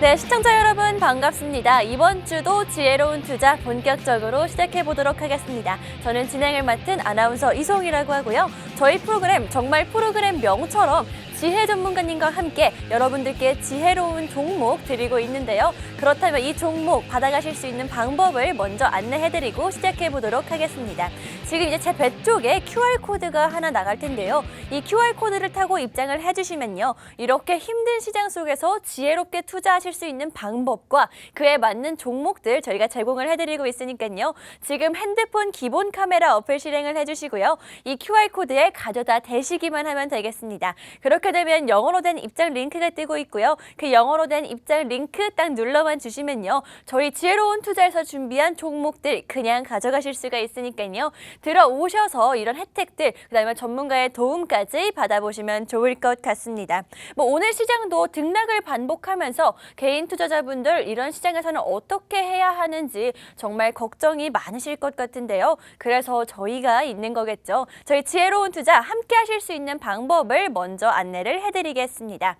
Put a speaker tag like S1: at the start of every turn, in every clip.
S1: 네, 시청자 여러분 반갑습니다. 이번 주도 지혜로운 투자 본격적으로 시작해 보도록 하겠습니다. 저는 진행을 맡은 아나운서 이송이라고 하고요. 저희 프로그램 정말 프로그램 명처럼 지혜 전문가님과 함께 여러분들께 지혜로운 종목 드리고 있는데요. 그렇다면 이 종목 받아가실 수 있는 방법을 먼저 안내해드리고 시작해 보도록 하겠습니다. 지금 이제 제 배 쪽에 QR코드가 하나 나갈 텐데요. 이 QR코드를 타고 입장을 해주시면요. 이렇게 힘든 시장 속에서 지혜롭게 투자하실 수 있는 방법과 그에 맞는 종목들 저희가 제공을 해드리고 있으니까요. 지금 핸드폰 기본 카메라 어플 실행을 해주시고요. 이 QR코드에 가져다 대시기만 하면 되겠습니다. 그렇게 되면 영어로 된 입장 링크가 뜨고 있고요. 그 영어로 된 입장 링크 딱 눌러만 주시면요. 저희 지혜로운 투자에서 준비한 종목들 그냥 가져가실 수가 있으니까요. 들어오셔서 이런 혜택들, 그다음에 전문가의 도움까지 받아보시면 좋을 것 같습니다. 오늘 시장도 등락을 반복하면서 개인 투자자분들 이런 시장에서는 어떻게 해야 하는지 정말 걱정이 많으실 것 같은데요. 그래서 저희가 있는 거겠죠. 저희 지혜로운 투자 함께 하실 수 있는 방법을 먼저 안내를 해드리겠습니다.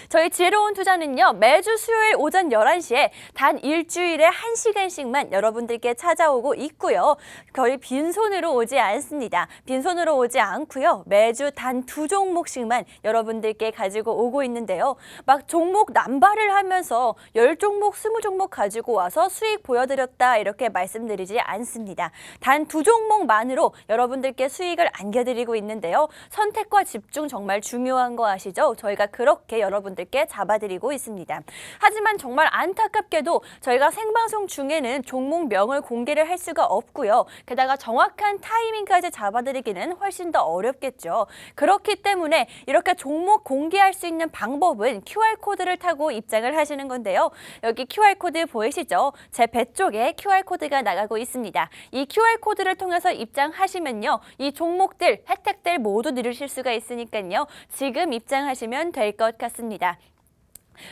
S1: 저희 지혜로운 투자는요. 매주 수요일 오전 11시에 단 일주일에 1시간씩만 여러분들께 찾아오고 있고요. 거의 빈손으로 오지 않습니다. 빈손으로 오지 않고요. 매주 단 2종목씩만 여러분들께 가지고 오고 있는데요. 막 종목 남발을 하면서 10종목, 20종목 가지고 와서 수익 보여드렸다 이렇게 말씀드리지 않습니다. 단 2종목만으로 여러분들께 수익을 안겨드리고 있는데요. 선택과 집중 정말 중요한 거 아시죠? 저희가 그렇게 여러분들께 잡아드리고 있습니다. 하지만 정말 안타깝게도 저희가 생방송 중에는 종목명을 공개를 할 수가 없고요. 게다가 정확한 타이밍까지 잡아드리기는 훨씬 더 어렵겠죠. 그렇기 때문에 이렇게 종목 공개할 수 있는 방법은 QR코드를 타고 입장을 하시는 건데요. 여기 QR코드 보이시죠? 제 배 쪽에 QR코드가 나가고 있습니다. 이 QR코드를 통해서 입장하시면요. 이 종목들, 혜택들 모두 누리실 수가 있으니까요. 지금 입장하시면 될 것 같습니다.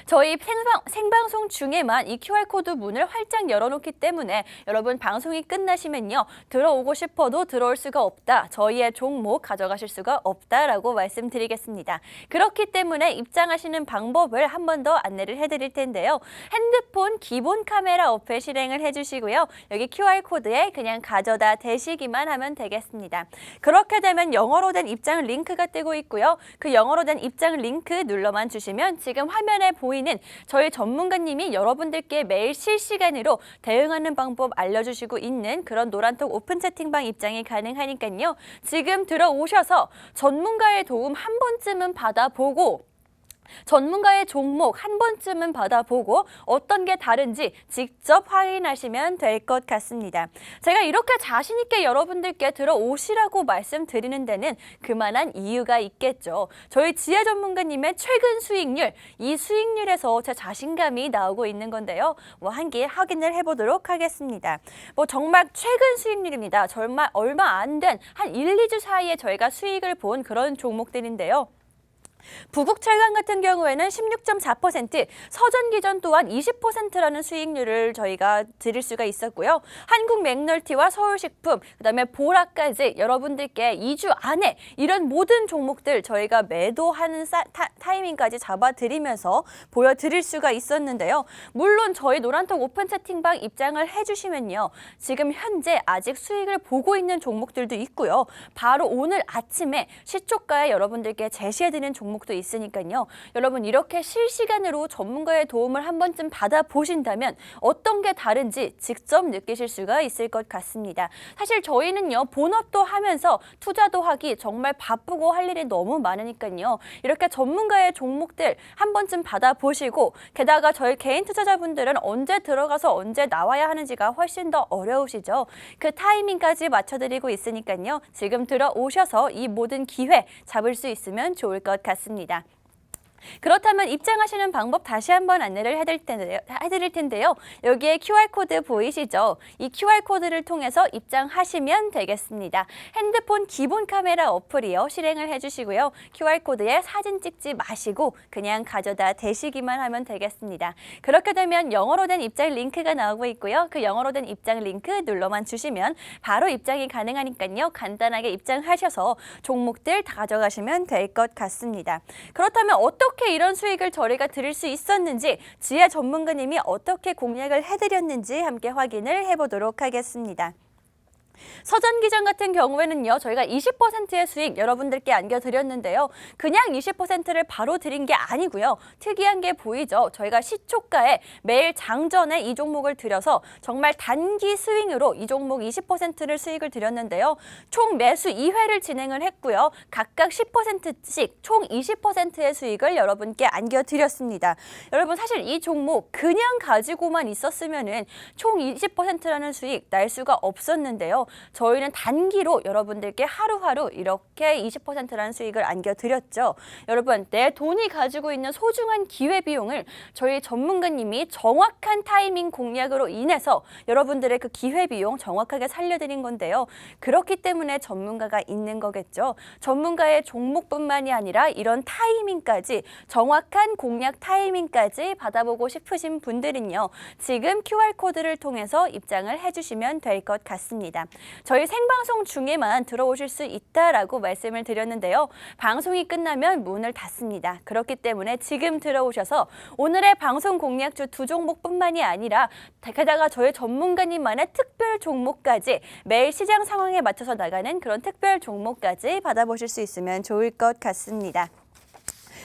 S1: 저희 생방송 중에만 이 QR코드 문을 활짝 열어놓기 때문에 여러분 방송이 끝나시면요. 들어오고 싶어도 들어올 수가 없다. 저희의 종목 가져가실 수가 없다라고 말씀드리겠습니다. 그렇기 때문에 입장하시는 방법을 한 번 더 안내를 해드릴 텐데요. 핸드폰 기본 카메라 어플 실행을 해주시고요. 여기 QR코드에 그냥 가져다 대시기만 하면 되겠습니다. 그렇게 되면 영어로 된 입장 링크가 뜨고 있고요. 그 영어로 된 입장 링크 눌러만 주시면 지금 화면에 보이는 저희 전문가님이 여러분들께 매일 실시간으로 대응하는 방법 알려주시고 있는 그런 노란톡 오픈 채팅방 입장이 가능하니까요. 지금 들어오셔서 전문가의 도움 한 번쯤은 받아보고 전문가의 종목 한 번쯤은 받아보고 어떤 게 다른지 직접 확인하시면 될 것 같습니다. 제가 이렇게 자신 있게 여러분들께 들어오시라고 말씀드리는 데는 그만한 이유가 있겠죠. 저희 지혜 전문가님의 최근 수익률, 이 수익률에서 제 자신감이 나오고 있는 건데요. 한개 확인을 해보도록 하겠습니다. 정말 최근 수익률입니다. 정말 얼마 안 된 한 1, 2주 사이에 저희가 수익을 본 그런 종목들인데요. 부국철강 같은 경우에는 16.4%, 서전기전 또한 20%라는 수익률을 저희가 드릴 수가 있었고요. 한국맥널티와 서울식품, 그다음에 보라까지 여러분들께 2주 안에 이런 모든 종목들 저희가 매도하는 타이밍까지 잡아드리면서 보여드릴 수가 있었는데요. 물론 저희 노란톡 오픈 채팅방 입장을 해주시면요. 지금 현재 아직 수익을 보고 있는 종목들도 있고요. 바로 오늘 아침에 시초가에 여러분들께 제시해드리는 종목도 있으니까요. 여러분 이렇게 실시간으로 전문가의 도움을 한 번쯤 받아보신다면 어떤 게 다른지 직접 느끼실 수가 있을 것 같습니다. 사실 저희는요. 본업도 하면서 투자도 하기 정말 바쁘고 할 일이 너무 많으니까요. 이렇게 전문가의 종목들 한 번쯤 받아보시고 게다가 저희 개인 투자자분들은 언제 들어가서 언제 나와야 하는지가 훨씬 더 어려우시죠. 그 타이밍까지 맞춰드리고 있으니까요. 지금 들어오셔서 이 모든 기회 잡을 수 있으면 좋을 것 같습니다. 그렇다면 입장하시는 방법 다시 한번 안내를 해드릴 텐데요. 여기에 QR코드 보이시죠? 이 QR코드를 통해서 입장하시면 되겠습니다. 핸드폰 기본 카메라 어플이요. 실행을 해주시고요. QR코드에 사진 찍지 마시고 그냥 가져다 대시기만 하면 되겠습니다. 그렇게 되면 영어로 된 입장 링크가 나오고 있고요. 그 영어로 된 입장 링크 눌러만 주시면 바로 입장이 가능하니까요. 간단하게 입장하셔서 종목들 다 가져가시면 될 것 같습니다. 그렇다면 어떤 어떻게 이런 수익을 저희가 드릴 수 있었는지 지혜 전문가님이 어떻게 공략을 해드렸는지 함께 확인을 해보도록 하겠습니다. 서전기장 같은 경우에는요, 저희가 20%의 수익 여러분들께 안겨드렸는데요. 그냥 20%를 바로 드린 게 아니고요. 특이한 게 보이죠? 저희가 시초가에 매일 장전에 이 종목을 들여서 정말 단기 스윙으로 이 종목 20%를 수익을 드렸는데요. 총 매수 2회를 진행을 했고요. 각각 10%씩 총 20%의 수익을 여러분께 안겨드렸습니다. 여러분 사실 이 종목 그냥 가지고만 있었으면은 총 20%라는 수익 날 수가 없었는데요. 저희는 단기로 여러분들께 하루하루 이렇게 20%라는 수익을 안겨드렸죠. 여러분, 내 돈이 가지고 있는 소중한 기회비용을 저희 전문가님이 정확한 타이밍 공략으로 인해서 여러분들의 그 기회비용 정확하게 살려드린 건데요. 그렇기 때문에 전문가가 있는 거겠죠. 전문가의 종목뿐만이 아니라 이런 타이밍까지, 정확한 공략 타이밍까지 받아보고 싶으신 분들은요. 지금 QR코드를 통해서 입장을 해주시면 될 것 같습니다. 저희 생방송 중에만 들어오실 수 있다라고 말씀을 드렸는데요. 방송이 끝나면 문을 닫습니다. 그렇기 때문에 지금 들어오셔서 오늘의 방송 공략주 2종목뿐만이 아니라 게다가 저희 전문가님만의 특별 종목까지 매일 시장 상황에 맞춰서 나가는 그런 특별 종목까지 받아보실 수 있으면 좋을 것 같습니다.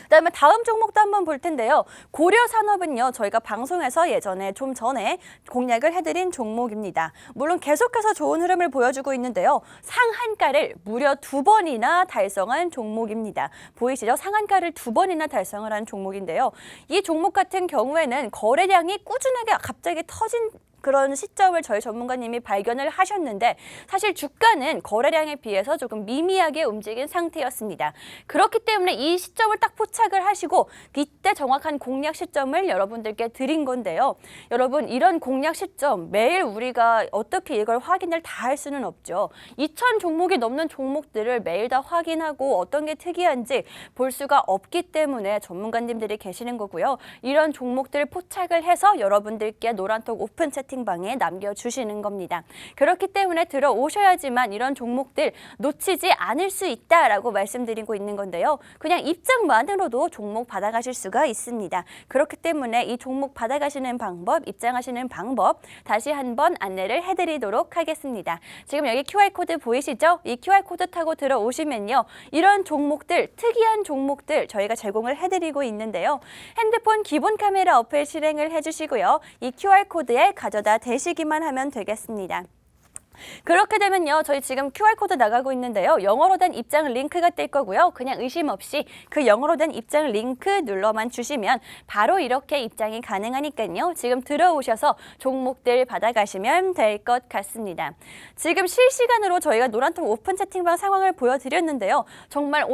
S1: 그다음에 다음 종목도 한번 볼 텐데요. 고려산업은요. 저희가 방송에서 예전에 좀 전에 공략을 해드린 종목입니다. 물론 계속해서 좋은 흐름을 보여주고 있는데요. 상한가를 무려 2번이나 달성한 종목입니다. 보이시죠? 상한가를 2번이나 달성을 한 종목인데요. 이 종목 같은 경우에는 거래량이 꾸준하게 갑자기 터진 그런 시점을 저희 전문가님이 발견을 하셨는데 사실 주가는 거래량에 비해서 조금 미미하게 움직인 상태였습니다. 그렇기 때문에 이 시점을 딱 포착을 하시고 이때 정확한 공략 시점을 여러분들께 드린 건데요. 여러분 이런 공략 시점 매일 우리가 어떻게 이걸 확인을 다 할 수는 없죠. 2,000 종목이 넘는 종목들을 매일 다 확인하고 어떤 게 특이한지 볼 수가 없기 때문에 전문가님들이 계시는 거고요. 이런 종목들을 포착을 해서 여러분들께 노란톡 오픈 채팅방에 남겨주시는 겁니다. 그렇기 때문에 들어오셔야지만 이런 종목들 놓치지 않을 수 있다라고 말씀드리고 있는 건데요. 그냥 입장만으로도 종목 받아가실 수가 있습니다. 그렇기 때문에 이 종목 받아가시는 방법, 입장하시는 방법 다시 한번 안내를 해드리도록 하겠습니다. 지금 여기 QR코드 보이시죠? 이 QR코드 타고 들어오시면요. 이런 종목들, 특이한 종목들 저희가 제공을 해드리고 있는데요. 핸드폰 기본 카메라 어플 실행을 해주시고요. 이 QR코드에 가져다 대시기만 하면 되겠습니다. 그렇게 되면요. 저희 지금 QR코드 나가고 있는데요. 영어로 된 입장 링크가 뜰 거고요. 그냥 의심 없이 그 영어로 된 입장 링크 눌러만 주시면 바로 이렇게 입장이 가능하니까요. 지금 들어오셔서 종목들 받아가시면 될 것 같습니다. 지금 실시간으로 저희가 노란톡 오픈 채팅방 상황을 보여드렸는데요. 정말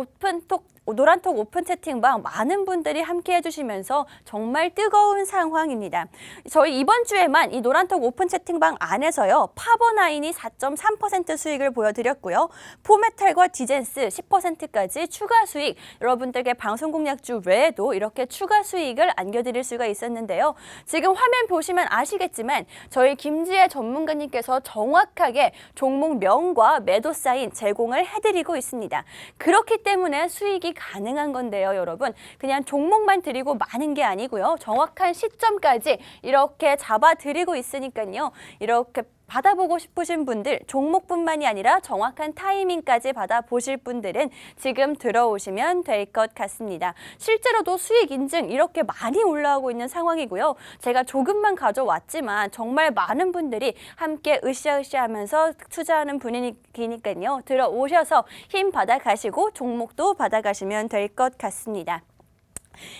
S1: 노란톡 오픈 채팅방 많은 분들이 함께 해주시면서 정말 뜨거운 상황입니다. 저희 이번 주에만 이 노란톡 오픈 채팅방 안에서요. 파버나인이 4.3% 수익을 보여드렸고요. 포메탈과 디젠스 10%까지 추가 수익, 여러분들께 방송 공략주 외에도 이렇게 추가 수익을 안겨드릴 수가 있었는데요. 지금 화면 보시면 아시겠지만 저희 김지혜 전문가님께서 정확하게 종목명과 매도 사인 제공을 해드리고 있습니다. 그렇기 때문에 수익이 가능한 건데요, 여러분. 그냥 종목만 드리고 많은 게 아니고요. 정확한 시점까지 이렇게 잡아드리고 있으니까요. 이렇게 받아보고 싶으신 분들, 종목뿐만이 아니라 정확한 타이밍까지 받아보실 분들은 지금 들어오시면 될 것 같습니다. 실제로도 수익 인증 이렇게 많이 올라오고 있는 상황이고요. 제가 조금만 가져왔지만 정말 많은 분들이 함께 으쌰으쌰 하면서 투자하는 분위기니까요. 들어오셔서 힘 받아가시고 종목도 받아가시면 될 것 같습니다.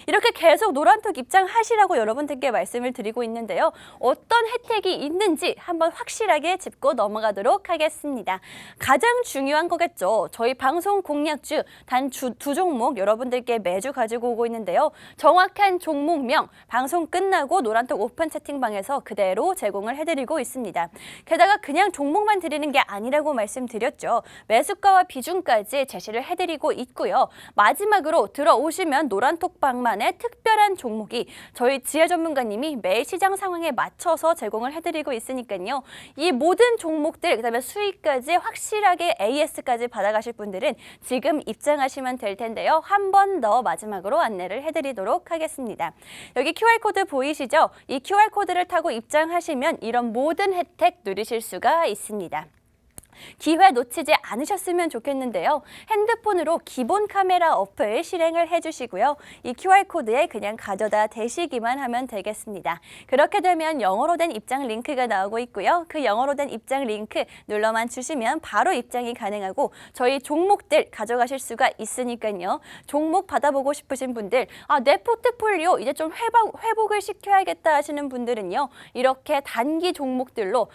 S1: 이렇게 계속 노란톡 입장하시라고 여러분들께 말씀을 드리고 있는데요. 어떤 혜택이 있는지 한번 확실하게 짚고 넘어가도록 하겠습니다. 가장 중요한 거겠죠. 저희 방송 공략주 단 두 종목 여러분들께 매주 가지고 오고 있는데요. 정확한 종목명 방송 끝나고 노란톡 오픈 채팅방에서 그대로 제공을 해드리고 있습니다. 게다가 그냥 종목만 드리는 게 아니라고 말씀드렸죠. 매수가와 비중까지 제시를 해드리고 있고요. 마지막으로 들어오시면 노란톡 종목방만의 특별한 종목이 저희 지혜 전문가님이 매일 시장 상황에 맞춰서 제공을 해드리고 있으니까요. 이 모든 종목들, 그다음에 수익까지 확실하게 AS까지 받아가실 분들은 지금 입장하시면 될 텐데요. 한 번 더 마지막으로 안내를 해드리도록 하겠습니다. 여기 QR코드 보이시죠? 이 QR코드를 타고 입장하시면 이런 모든 혜택 누리실 수가 있습니다. 기회 놓치지 않으셨으면 좋겠는데요. 핸드폰으로 기본 카메라 어플 실행을 해주시고요. 이 QR코드에 그냥 가져다 대시기만 하면 되겠습니다. 그렇게 되면 영어로 된 입장 링크가 나오고 있고요. 그 영어로 된 입장 링크 눌러만 주시면 바로 입장이 가능하고 저희 종목들 가져가실 수가 있으니까요. 종목 받아보고 싶으신 분들, 내 포트폴리오 이제 좀 회복을 시켜야겠다 하시는 분들은요. 이렇게 단기 종목들로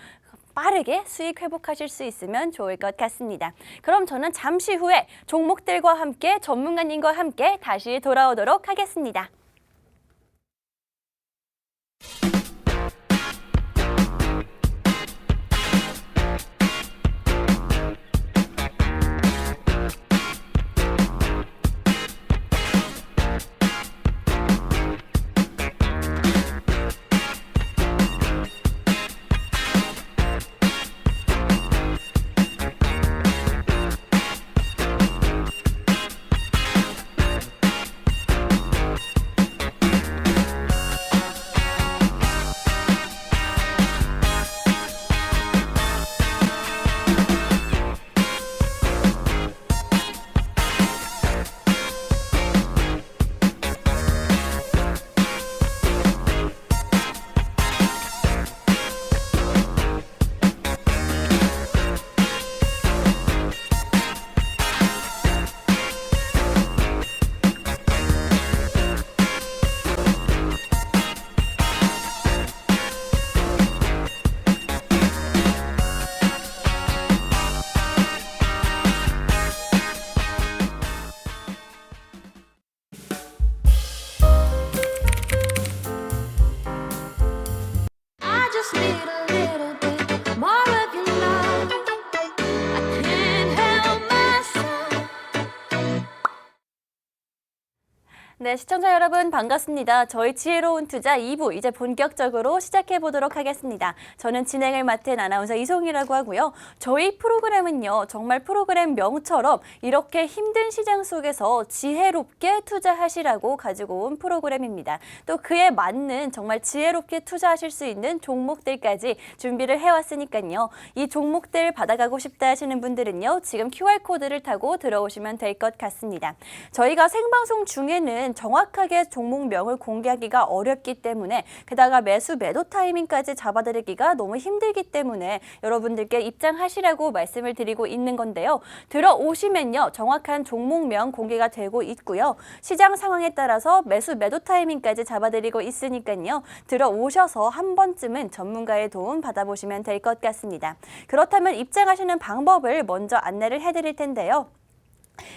S1: 빠르게 수익 회복하실 수 있으면 좋을 것 같습니다. 그럼 저는 잠시 후에 종목들과 함께 전문가님과 함께 다시 돌아오도록 하겠습니다. 네, 시청자 여러분 반갑습니다. 저희 지혜로운 투자 2부 이제 본격적으로 시작해 보도록 하겠습니다. 저는 진행을 맡은 아나운서 이송이라고 하고요. 저희 프로그램은요, 정말 프로그램명처럼 이렇게 힘든 시장 속에서 지혜롭게 투자하시라고 가지고 온 프로그램입니다. 또 그에 맞는 정말 지혜롭게 투자하실 수 있는 종목들까지 준비를 해왔으니까요. 이 종목들 받아가고 싶다 하시는 분들은요, 지금 QR코드를 타고 들어오시면 될 것 같습니다. 저희가 생방송 중에는 정확하게 종목명을 공개하기가 어렵기 때문에 게다가 매수 매도 타이밍까지 잡아드리기가 너무 힘들기 때문에 여러분들께 입장하시라고 말씀을 드리고 있는 건데요. 들어오시면요. 정확한 종목명 공개가 되고 있고요. 시장 상황에 따라서 매수 매도 타이밍까지 잡아드리고 있으니까요. 들어오셔서 한 번쯤은 전문가의 도움 받아보시면 될 것 같습니다. 그렇다면 입장하시는 방법을 먼저 안내를 해드릴 텐데요.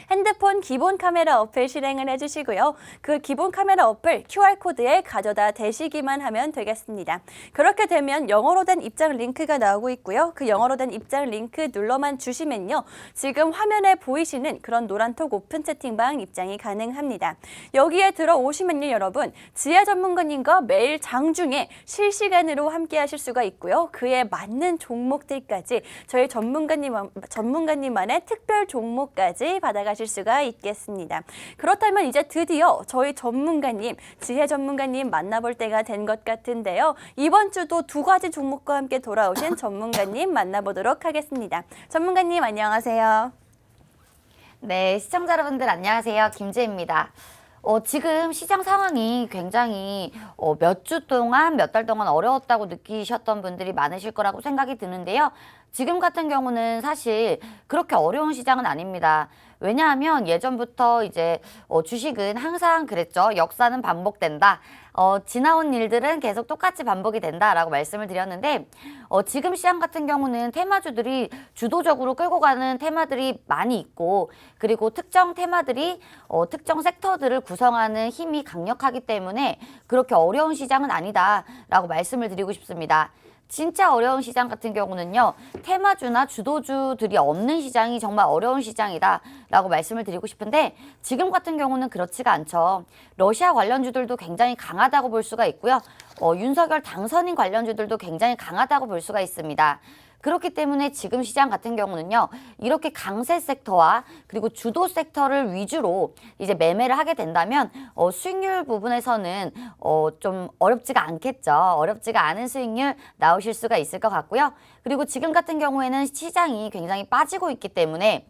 S1: 핸드폰 기본 카메라 어플 실행을 해주시고요. 그 기본 카메라 어플 QR코드에 가져다 대시기만 하면 되겠습니다. 그렇게 되면 영어로 된 입장 링크가 나오고 있고요. 그 영어로 된 입장 링크 눌러만 주시면요. 지금 화면에 보이시는 그런 노란톡 오픈 채팅방 입장이 가능합니다. 여기에 들어오시면요. 여러분, 지혜 전문가님과 매일 장중에 실시간으로 함께 하실 수가 있고요. 그에 맞는 종목들까지 저희 전문가님만의 특별 종목까지 받아가실 수가 있겠습니다. 그렇다면 이제 드디어 저희 전문가님, 지혜 전문가님 만나볼 때가 된 것 같은데요. 이번 주도 두 가지 종목과 함께 돌아오신 전문가님 만나보도록 하겠습니다. 전문가님 안녕하세요.
S2: 네, 시청자 여러분들 안녕하세요. 김지혜입니다. 지금 시장 상황이 굉장히 몇 주 동안, 몇 달 동안 어려웠다고 느끼셨던 분들이 많으실 거라고 생각이 드는데요. 지금 같은 경우는 사실 그렇게 어려운 시장은 아닙니다. 왜냐하면 예전부터 이제 주식은 항상 그랬죠. 역사는 반복된다. 지나온 일들은 계속 똑같이 반복이 된다라고 말씀을 드렸는데 지금 시장 같은 경우는 테마주들이 주도적으로 끌고 가는 테마들이 많이 있고 그리고 특정 테마들이 특정 섹터들을 구성하는 힘이 강력하기 때문에 그렇게 어려운 시장은 아니다라고 말씀을 드리고 싶습니다. 진짜 어려운 시장 같은 경우는요, 테마주나 주도주들이 없는 시장이 정말 어려운 시장이다라고 말씀을 드리고 싶은데, 지금 같은 경우는 그렇지가 않죠. 러시아 관련주들도 굉장히 강하다고 볼 수가 있고요. 윤석열 당선인 관련주들도 굉장히 강하다고 볼 수가 있습니다. 그렇기 때문에 지금 시장 같은 경우는요, 이렇게 강세 섹터와 그리고 주도 섹터를 위주로 이제 매매를 하게 된다면 수익률 부분에서는 좀 어렵지가 않겠죠. 어렵지가 않은 수익률 나오실 수가 있을 것 같고요. 그리고 지금 같은 경우에는 시장이 굉장히 빠지고 있기 때문에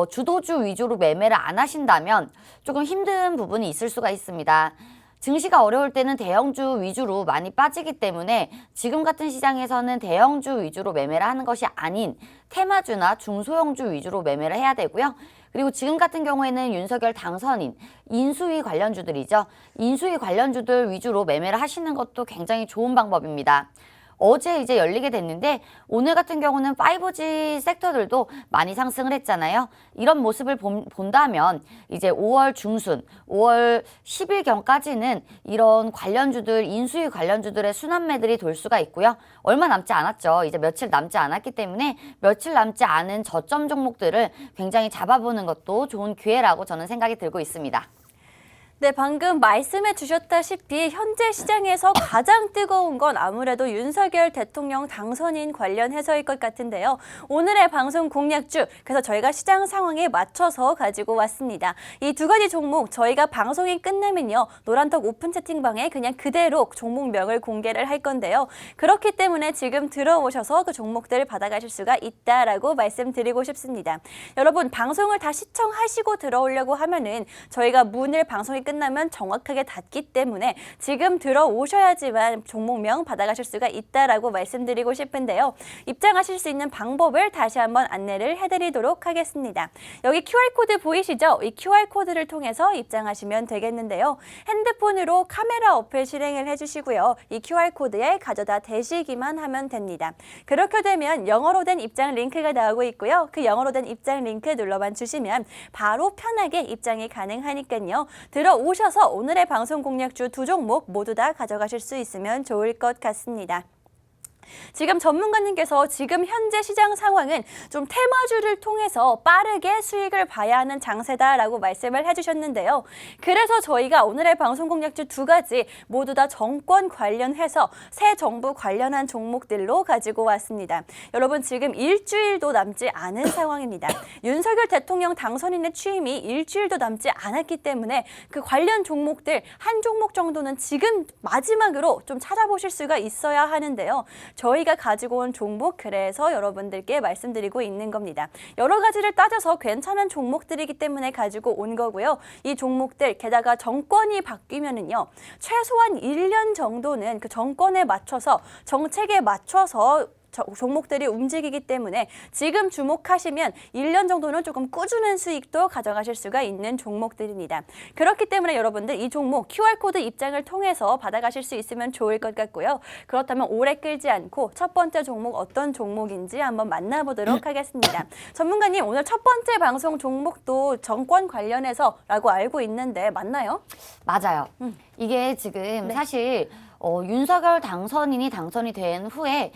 S2: 주도주 위주로 매매를 안 하신다면 조금 힘든 부분이 있을 수가 있습니다. 증시가 어려울 때는 대형주 위주로 많이 빠지기 때문에 지금 같은 시장에서는 대형주 위주로 매매를 하는 것이 아닌 테마주나 중소형주 위주로 매매를 해야 되고요. 그리고 지금 같은 경우에는 윤석열 당선인, 인수위 관련주들이죠. 인수위 관련주들 위주로 매매를 하시는 것도 굉장히 좋은 방법입니다. 어제 이제 열리게 됐는데 오늘 같은 경우는 5G 섹터들도 많이 상승을 했잖아요. 이런 모습을 본다면 이제 5월 중순, 5월 10일경까지는 이런 관련주들, 인수위 관련주들의 순환매들이 돌 수가 있고요. 얼마 남지 않았죠. 이제 며칠 남지 않았기 때문에 며칠 남지 않은 저점 종목들을 굉장히 잡아보는 것도 좋은 기회라고 저는 생각이 들고 있습니다.
S1: 네, 방금 말씀해 주셨다시피 현재 시장에서 가장 뜨거운 건 아무래도 윤석열 대통령 당선인 관련해서일 것 같은데요. 오늘의 방송 공략주, 그래서 저희가 시장 상황에 맞춰서 가지고 왔습니다. 이 두 가지 종목 저희가 방송이 끝나면요, 노란톡 오픈 채팅방에 그냥 그대로 종목명을 공개를 할 건데요. 그렇기 때문에 지금 들어오셔서 그 종목들을 받아가실 수가 있다라고 말씀드리고 싶습니다. 여러분, 방송을 다 시청하시고 들어오려고 하면은 저희가 문을 방송이 끝나면 정확하게 닫기 때문에 지금 들어오셔야지만 종목명 받아가실 수가 있다라고 말씀드리고 싶은데요. 입장하실 수 있는 방법을 다시 한번 안내를 해드리도록 하겠습니다. 여기 QR코드 보이시죠? 이 QR코드를 통해서 입장하시면 되겠는데요. 핸드폰으로 카메라 어플 실행을 해주시고요. 이 QR코드에 가져다 대시기만 하면 됩니다. 그렇게 되면 영어로 된 입장 링크가 나오고 있고요. 그 영어로 된 입장 링크 눌러만 주시면 바로 편하게 입장이 가능하니까요. 들어오셔서 오늘의 방송 공략주 두 종목 모두 다 가져가실 수 있으면 좋을 것 같습니다. 지금 전문가님께서 지금 현재 시장 상황은 좀 테마주를 통해서 빠르게 수익을 봐야 하는 장세다라고 말씀을 해주셨는데요. 그래서 저희가 오늘의 방송 공략주 두 가지 모두 다 정권 관련해서 새 정부 관련한 종목들로 가지고 왔습니다. 여러분, 지금 일주일도 남지 않은 상황입니다. 윤석열 대통령 당선인의 취임이 일주일도 남지 않았기 때문에 그 관련 종목들 한 종목 정도는 지금 마지막으로 좀 찾아보실 수가 있어야 하는데요. 저희가 가지고 온 종목, 그래서 여러분들께 말씀드리고 있는 겁니다. 여러 가지를 따져서 괜찮은 종목들이기 때문에 가지고 온 거고요. 이 종목들, 게다가 정권이 바뀌면은요, 최소한 1년 정도는 그 정권에 맞춰서, 정책에 맞춰서 종목들이 움직이기 때문에 지금 주목하시면 1년 정도는 조금 꾸준한 수익도 가져가실 수가 있는 종목들입니다. 그렇기 때문에 여러분들 이 종목 QR코드 입장을 통해서 받아가실 수 있으면 좋을 것 같고요. 그렇다면 오래 끌지 않고 첫 번째 종목 어떤 종목인지 한번 만나보도록 하겠습니다. 전문가님, 오늘 첫 번째 방송 종목도 정권 관련해서라고 알고 있는데 맞나요?
S2: 맞아요. 이게 지금 사실 윤석열 당선인이 당선이 된 후에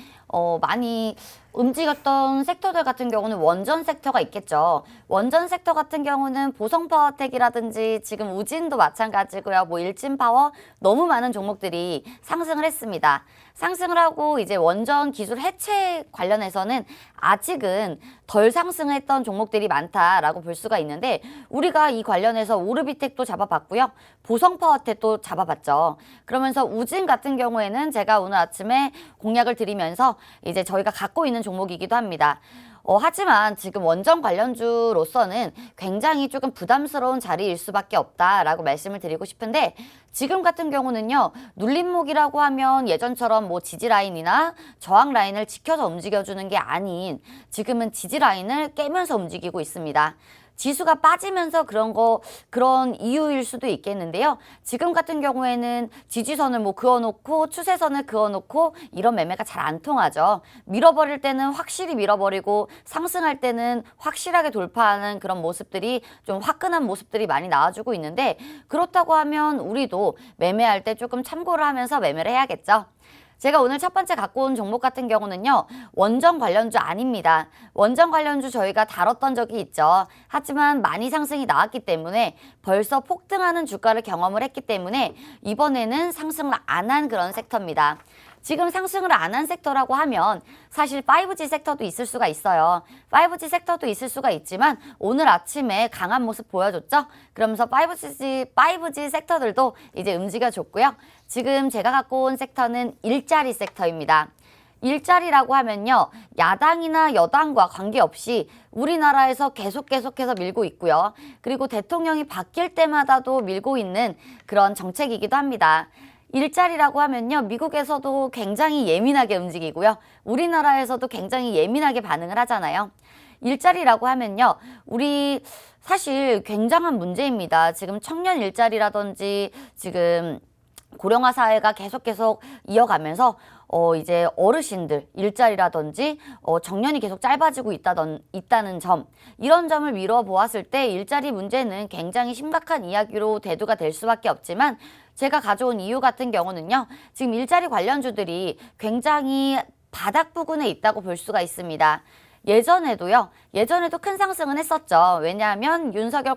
S2: 많이 움직였던 섹터들 같은 경우는 원전 섹터가 있겠죠. 원전 섹터 같은 경우는 보성파워텍이라든지 지금 우진도 마찬가지고요. 뭐 일진파워 너무 많은 종목들이 상승을 했습니다. 상승을 하고 이제 원전 기술 해체 관련해서는 아직은 덜 상승했던 종목들이 많다라고 볼 수가 있는데 우리가 이 관련해서 오르비텍도 잡아봤고요. 보성파워텍도 잡아봤죠. 그러면서 우진 같은 경우에는 제가 오늘 아침에 공략을 드리면서 이제 저희가 갖고 있는 종목이기도 합니다. 하지만 지금 원전 관련주로서는 굉장히 조금 부담스러운 자리일 수밖에 없다라고 말씀을 드리고 싶은데 지금 같은 경우는요, 눌림목이라고 하면 예전처럼 뭐 지지라인이나 저항라인을 지켜서 움직여주는 게 아닌 지금은 지지라인을 깨면서 움직이고 있습니다. 지수가 빠지면서 그런 이유일 수도 있겠는데요. 지금 같은 경우에는 지지선을 뭐 그어놓고 추세선을 그어놓고 이런 매매가 잘 안 통하죠. 밀어버릴 때는 확실히 밀어버리고 상승할 때는 확실하게 돌파하는 그런 모습들이 좀 화끈한 모습들이 많이 나와주고 있는데 그렇다고 하면 우리도 매매할 때 조금 참고를 하면서 매매를 해야겠죠. 제가 오늘 첫 번째 갖고 온 종목 같은 경우는요, 원전 관련주 아닙니다. 원전 관련주 저희가 다뤘던 적이 있죠. 하지만 많이 상승이 나왔기 때문에 벌써 폭등하는 주가를 경험을 했기 때문에 이번에는 상승을 안 한 그런 섹터입니다. 지금 상승을 안 한 섹터라고 하면 사실 5G 섹터도 있을 수가 있어요. 5G 섹터도 있을 수가 있지만 오늘 아침에 강한 모습 보여줬죠? 그러면서 5G 섹터들도 이제 움직여줬고요. 지금 제가 갖고 온 섹터는 일자리 섹터입니다. 일자리라고 하면요, 야당이나 여당과 관계없이 우리나라에서 계속해서 밀고 있고요. 그리고 대통령이 바뀔 때마다도 밀고 있는 그런 정책이기도 합니다. 일자리라고 하면요, 미국에서도 굉장히 예민하게 움직이고요. 우리나라에서도 굉장히 예민하게 반응을 하잖아요. 일자리라고 하면요, 우리 사실 굉장한 문제입니다. 지금 청년 일자리라든지 지금 고령화 사회가 계속 이어가면서 이제 어르신들 일자리라든지 정년이 계속 짧아지고 있다는 점, 이런 점을 미뤄 보았을 때 일자리 문제는 굉장히 심각한 이야기로 대두가 될 수밖에 없지만, 제가 가져온 이유 같은 경우는요, 지금 일자리 관련주들이 굉장히 바닥 부근에 있다고 볼 수가 있습니다. 예전에도 큰 상승은 했었죠. 왜냐하면 윤석열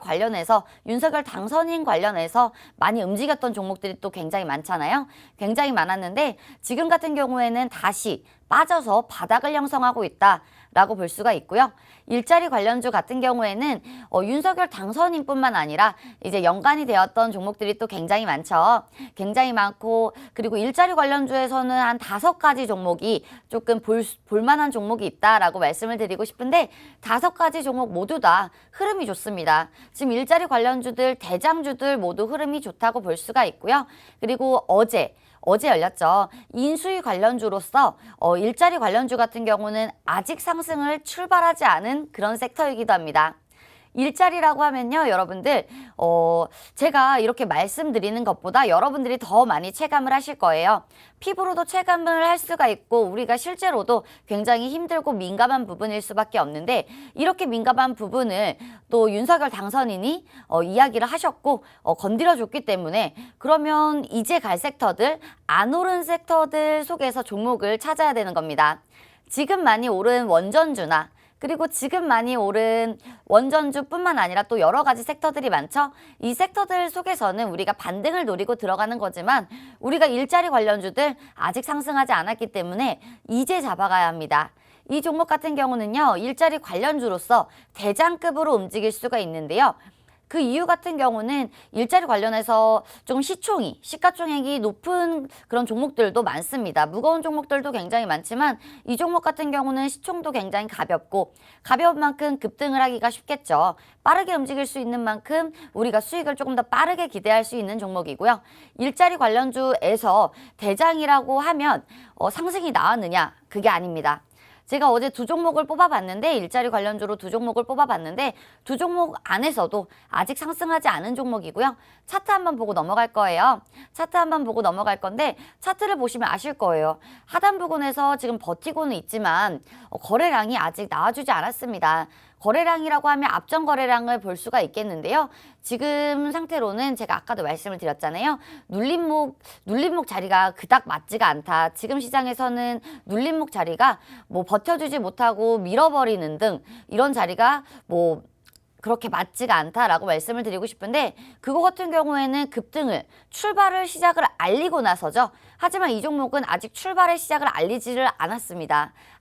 S2: 당선인 관련해서 많이 움직였던 종목들이 또 굉장히 많잖아요. 굉장히 많았는데 지금 같은 경우에는 다시 빠져서 바닥을 형성하고 있다라고 볼 수가 있고요. 일자리 관련주 같은 경우에는 윤석열 당선인뿐만 아니라 이제 연관이 되었던 종목들이 또 굉장히 많죠. 굉장히 많고, 그리고 일자리 관련주에서는 한 5가지 종목이 조금 볼만한 종목이 있다라고 말씀을 드리고 싶은데, 5가지 종목 모두 다 흐름이 좋습니다. 지금 일자리 관련주들, 대장주들 모두 흐름이 좋다고 볼 수가 있고요. 그리고 어제 열렸죠. 인수위 관련주로서 일자리 관련주 같은 경우는 아직 상승을 출발하지 않은 그런 섹터이기도 합니다. 일자리라고 하면요, 여러분들 제가 이렇게 말씀드리는 것보다 여러분들이 더 많이 체감을 하실 거예요. 피부로도 체감을 할 수가 있고 우리가 실제로도 굉장히 힘들고 민감한 부분일 수밖에 없는데, 이렇게 민감한 부분을 또 윤석열 당선인이 이야기를 하셨고 건드려줬기 때문에, 그러면 이제 갈 섹터들, 안 오른 섹터들 속에서 종목을 찾아야 되는 겁니다. 지금 많이 오른 원전주나, 그리고 지금 많이 오른 원전주뿐만 아니라 또 여러 가지 섹터들이 많죠. 이 섹터들 속에서는 우리가 반등을 노리고 들어가는 거지만, 우리가 일자리 관련주들 아직 상승하지 않았기 때문에 이제 잡아가야 합니다. 이 종목 같은 경우는요, 일자리 관련주로서 대장급으로 움직일 수가 있는데요. 그 이유 같은 경우는 일자리 관련해서 좀 시가총액이 높은 그런 종목들도 많습니다. 무거운 종목들도 굉장히 많지만 이 종목 같은 경우는 시총도 굉장히 가벼운 만큼 급등을 하기가 쉽겠죠. 빠르게 움직일 수 있는 만큼 우리가 수익을 조금 더 빠르게 기대할 수 있는 종목이고요. 일자리 관련주에서 대장이라고 하면 상승이 나왔느냐? 그게 아닙니다. 제가 어제 2종목을 뽑아봤는데, 일자리 관련주로 2종목을 뽑아봤는데 2종목 안에서도 아직 상승하지 않은 종목이고요. 차트 한번 보고 넘어갈 거예요. 차트 한번 보고 넘어갈 건데, 차트를 보시면 아실 거예요. 하단 부근에서 지금 버티고는 있지만 거래량이 아직 나와주지 않았습니다. 거래량이라고 하면 앞전 거래량을 볼 수가 있겠는데요. 지금 상태로는 제가 아까도 말씀을 드렸잖아요. 눌림목 자리가 그닥 맞지가 않다. 지금 시장에서는 눌림목 자리가 뭐 버텨주지 못하고 밀어버리는 등 이런 자리가 뭐 그렇게 맞지가 않다라고 말씀을 드리고 싶은데, 그거 같은 경우에는 출발을 시작을 알리고 나서죠. 하지만 이 종목은 아직 출발의 시작을 알리지를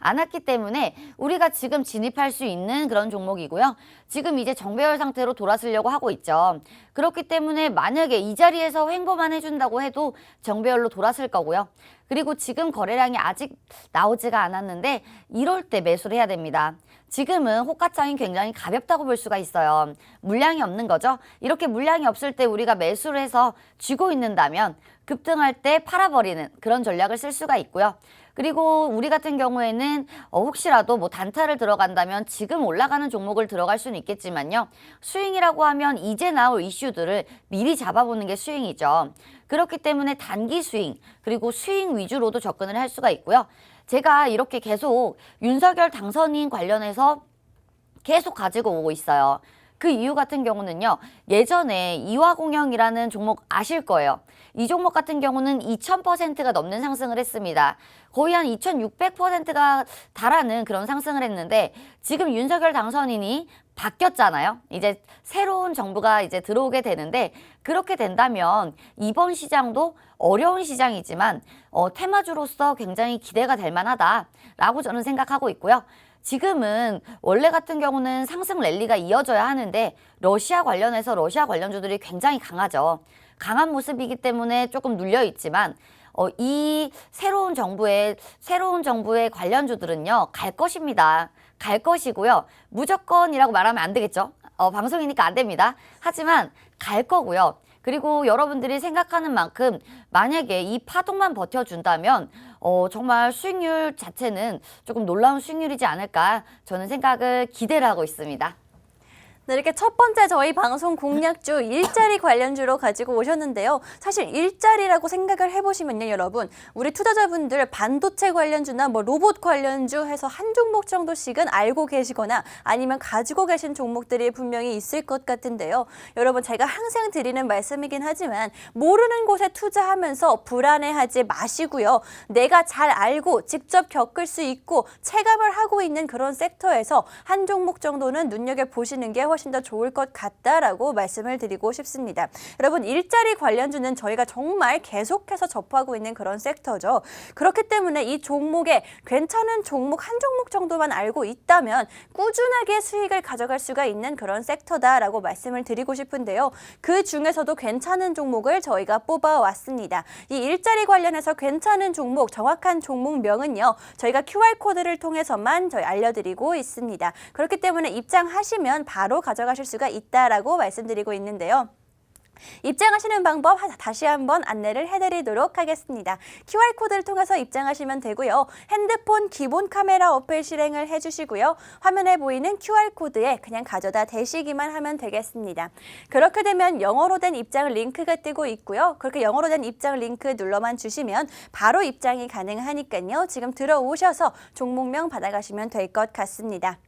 S2: 않았기 때문에 우리가 지금 진입할 수 있는 그런 종목이고요. 지금 이제 정배열 상태로 돌아서려고 하고 있죠. 그렇기 때문에 만약에 이 자리에서 횡보만 해준다고 해도 정배열로 돌아설 거고요. 그리고 지금 거래량이 아직 나오지가 않았는데 이럴 때 매수를 해야 됩니다. 지금은 호가창이 굉장히 가볍다고 볼 수가 있어요. 물량이 없는 거죠. 이렇게 물량이 없을 때 우리가 매수를 해서 쥐고 있는다면 급등할 때 팔아버리는 그런 전략을 쓸 수가 있고요. 그리고 우리 같은 경우에는 혹시라도 뭐 단타를 들어간다면 지금 올라가는 종목을 들어갈 수는 있겠지만요. 스윙이라고 하면 이제 나올 이슈들을 미리 잡아보는 게 스윙이죠. 그렇기 때문에 단기 스윙, 그리고 스윙 위주로도 접근을 할 수가 있고요. 제가 이렇게 계속 윤석열 당선인 관련해서 계속 가지고 오고 있어요. 그 이유 같은 경우는요. 예전에 이화공영이라는 종목 아실 거예요. 이 종목 같은 경우는 2000%가 넘는 상승을 했습니다. 거의 한 2600%가 달하는 그런 상승을 했는데 지금 윤석열 당선인이 바뀌었잖아요. 이제 새로운 정부가 이제 들어오게 되는데 그렇게 된다면 이번 시장도 어려운 시장이지만 테마주로서 굉장히 기대가 될 만하다라고 저는 생각하고 있고요. 지금은 원래 같은 경우는 상승 랠리가 이어져야 하는데 러시아 관련주들이 굉장히 강하죠. 강한 모습이기 때문에 조금 눌려 있지만 이 새로운 정부의 관련주들은요 갈 것입니다. 갈 것이고요. 무조건이라고 말하면 안 되겠죠. 방송이니까 안 됩니다. 하지만 갈 거고요. 그리고 여러분들이 생각하는 만큼 만약에 이 파동만 버텨준다면 정말 수익률 자체는 조금 놀라운 수익률이지 않을까 저는 기대를 하고 있습니다.
S1: 네, 이렇게 첫 번째 저희 방송 공략주 일자리 관련주로 가지고 오셨는데요. 사실 일자리라고 생각을 해보시면요, 여러분. 우리 투자자분들 반도체 관련주나 뭐 로봇 관련주 해서 한 종목 정도씩은 알고 계시거나 아니면 가지고 계신 종목들이 분명히 있을 것 같은데요. 여러분, 제가 항상 드리는 말씀이긴 하지만 모르는 곳에 투자하면서 불안해하지 마시고요. 내가 잘 알고 직접 겪을 수 있고 체감을 하고 있는 그런 섹터에서 한 종목 정도는 눈여겨보시는 게 훨씬 더 좋을 것 같다라고 말씀을 드리고 싶습니다. 여러분, 일자리 관련주는 저희가 정말 계속해서 접하고 있는 그런 섹터죠. 그렇기 때문에 이 종목에 괜찮은 종목 한 종목 정도만 알고 있다면 꾸준하게 수익을 가져갈 수가 있는 그런 섹터다라고 말씀을 드리고 싶은데요. 그 중에서도 괜찮은 종목을 저희가 뽑아왔습니다. 이 일자리 관련해서 괜찮은 종목, 정확한 종목명은요. 저희가 QR코드를 통해서만 저희 알려드리고 있습니다. 그렇기 때문에 입장하시면 바로 가져가실 수가 있다라고 말씀드리고 있는데요. 입장하시는 방법 다시 한번 안내를 해드리도록 하겠습니다. QR코드를 통해서 입장하시면 되고요. 핸드폰 기본 카메라 어플 실행을 해주시고요. 화면에 보이는 QR코드에 그냥 가져다 대시기만 하면 되겠습니다. 그렇게 되면 영어로 된 입장 링크가 뜨고 있고요. 그렇게 영어로 된 입장 링크 눌러만 주시면 바로 입장이 가능하니까요. 지금 들어오셔서 종목명 받아가시면 될 것 같습니다.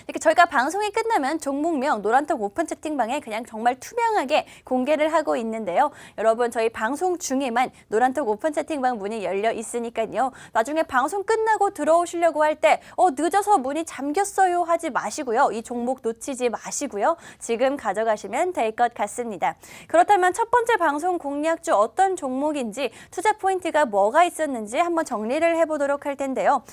S1: 이렇게 저희가 방송이 끝나면 종목명 노란톡 오픈 채팅방에 그냥 정말 투명하게 공개를 하고 있는데요. 여러분, 저희 방송 중에만 노란톡 오픈 채팅방 문이 열려 있으니까요. 나중에 방송 끝나고 들어오시려고 할 때 늦어서 문이 잠겼어요 하지 마시고요. 이 종목 놓치지 마시고요. 지금 가져가시면 될 것 같습니다. 그렇다면 첫 번째 방송 공략주 어떤 종목인지 투자 포인트가 뭐가 있었는지 한번 정리를 해보도록 할 텐데요.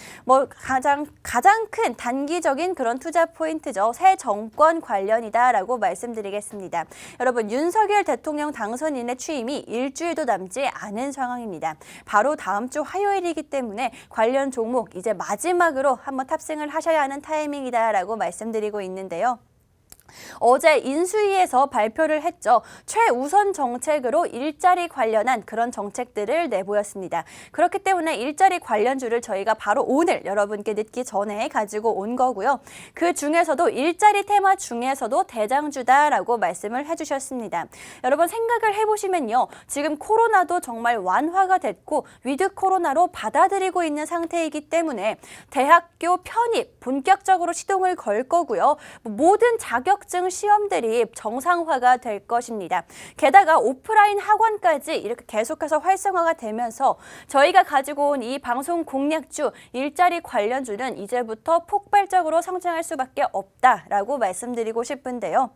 S1: 가장 큰 단기적인 그런 투자 포인트죠. 새 정권 관련이다라고 말씀드리겠습니다. 여러분, 윤석열 대통령 당선인의 취임이 일주일도 남지 않은 상황입니다. 바로 다음 주 화요일이기 때문에 관련 종목 이제 마지막으로 한번 탑승을 하셔야 하는 타이밍이다라고 말씀드리고 있는데요. 어제 인수위에서 발표를 했죠. 최우선 정책으로 일자리 관련한 그런 정책들을 내보였습니다. 그렇기 때문에 일자리 관련주를 저희가 바로 오늘 여러분께 늦기 전에 가지고 온 거고요. 그 중에서도 일자리 테마 중에서도 대장주다라고 말씀을 해주셨습니다. 여러분, 생각을 해보시면요. 지금 코로나도 정말 완화가 됐고 위드 코로나로 받아들이고 있는 상태이기 때문에 대학교 편입 본격적으로 시동을 걸 거고요. 모든 자격증 시험들이 정상화가 될 것입니다. 게다가 오프라인 학원까지 이렇게 계속해서 활성화가 되면서 저희가 가지고 온 이 방송 공략주 일자리 관련주는 이제부터 폭발적으로 성장할 수밖에 없다라고 말씀드리고 싶은데요.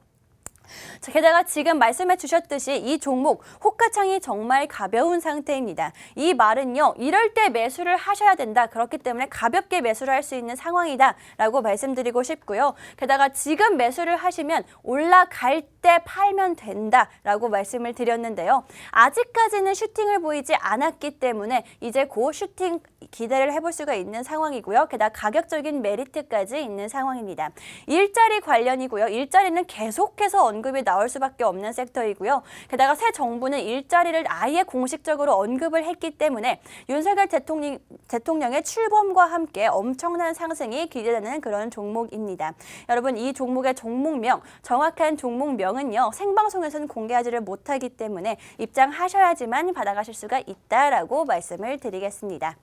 S1: 게다가 지금 말씀해 주셨듯이 이 종목 호가창이 정말 가벼운 상태입니다. 이 말은요, 이럴 때 매수를 하셔야 된다. 그렇기 때문에 가볍게 매수를 할 수 있는 상황이다 라고 말씀드리고 싶고요. 게다가 지금 매수를 하시면 올라갈 때 팔면 된다 라고 말씀을 드렸는데요. 아직까지는 슈팅을 보이지 않았기 때문에 이제 그 슈팅 기대를 해볼 수가 있는 상황이고요. 게다가 가격적인 메리트까지 있는 상황입니다. 일자리 관련이고요. 일자리는 계속해서 언급이 나올 수밖에 없는 섹터이고요. 게다가 새 정부는 일자리를 아예 공식적으로 언급을 했기 때문에 윤석열 대통령의 출범과 함께 엄청난 상승이 기대되는 그런 종목입니다. 여러분, 이 종목의 종목명, 정확한 종목명은요. 생방송에서는 공개하지를 못하기 때문에 입장하셔야지만 받아가실 수가 있다라고 말씀을 드리겠습니다.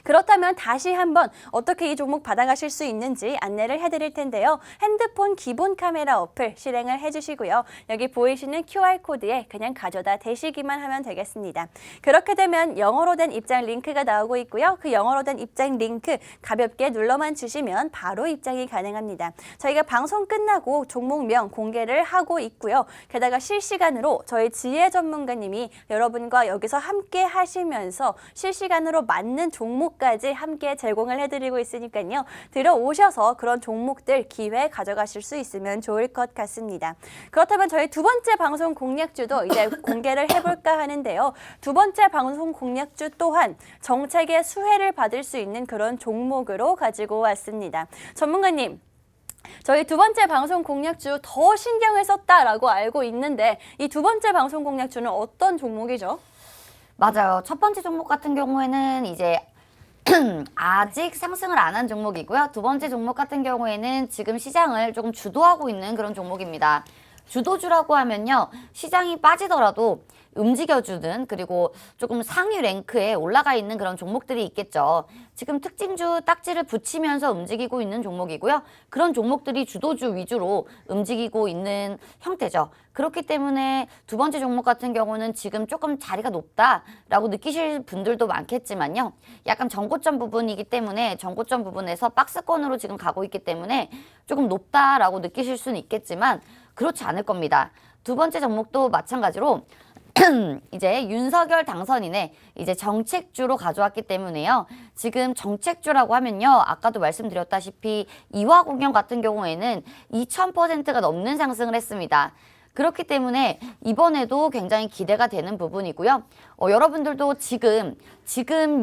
S1: 그렇다면 다시 한번 어떻게 이 종목 받아가실 수 있는지 안내를 해드릴 텐데요. 핸드폰 기본 카메라 어플 실행을 해주시고요. 여기 보이시는 QR코드에 그냥 가져다 대시기만 하면 되겠습니다. 그렇게 되면 영어로 된 입장 링크가 나오고 있고요. 그 영어로 된 입장 링크 가볍게 눌러만 주시면 바로 입장이 가능합니다. 저희가 방송 끝나고 종목명 공개를 하고 있고요. 게다가 실시간으로 저희 지혜 전문가님이 여러분과 여기서 함께 하시면서 실시간으로 맞는 종목까지 함께 제공을 해드리고 있으니까요. 들어오셔서 그런 종목들 기회 가져가실 수 있으면 좋을 것 같습니다. 그렇다면 저희 두 번째 방송 공략주도 이제 공개를 해볼까 하는데요. 두 번째 방송 공략주 또한 정책의 수혜를 받을 수 있는 그런 종목으로 가지고 왔습니다. 전문가님. 저희 두 번째 방송 공략주 더 신경을 썼다라고 알고 있는데 이 두 번째 방송 공략주는 어떤 종목이죠?
S2: 맞아요. 첫 번째 종목 같은 경우에는 이제 아직 상승을 안 한 종목이고요. 두 번째 종목 같은 경우에는 지금 시장을 조금 주도하고 있는 그런 종목입니다. 주도주라고 하면요. 시장이 빠지더라도 움직여주는 그리고 조금 상위 랭크에 올라가 있는 그런 종목들이 있겠죠. 지금 특징주 딱지를 붙이면서 움직이고 있는 종목이고요. 그런 종목들이 주도주 위주로 움직이고 있는 형태죠. 그렇기 때문에 두 번째 종목 같은 경우는 지금 조금 자리가 높다라고 느끼실 분들도 많겠지만요. 약간 전고점 부분이기 때문에 전고점 부분에서 박스권으로 지금 가고 있기 때문에 조금 높다라고 느끼실 수는 있겠지만 그렇지 않을 겁니다. 두 번째 종목도 마찬가지로 이제 윤석열 당선인의 이제 정책주로 가져왔기 때문에요. 지금 정책주라고 하면요. 아까도 말씀드렸다시피 이화공영 같은 경우에는 2000%가 넘는 상승을 했습니다. 그렇기 때문에 이번에도 굉장히 기대가 되는 부분이고요. 여러분들도 지금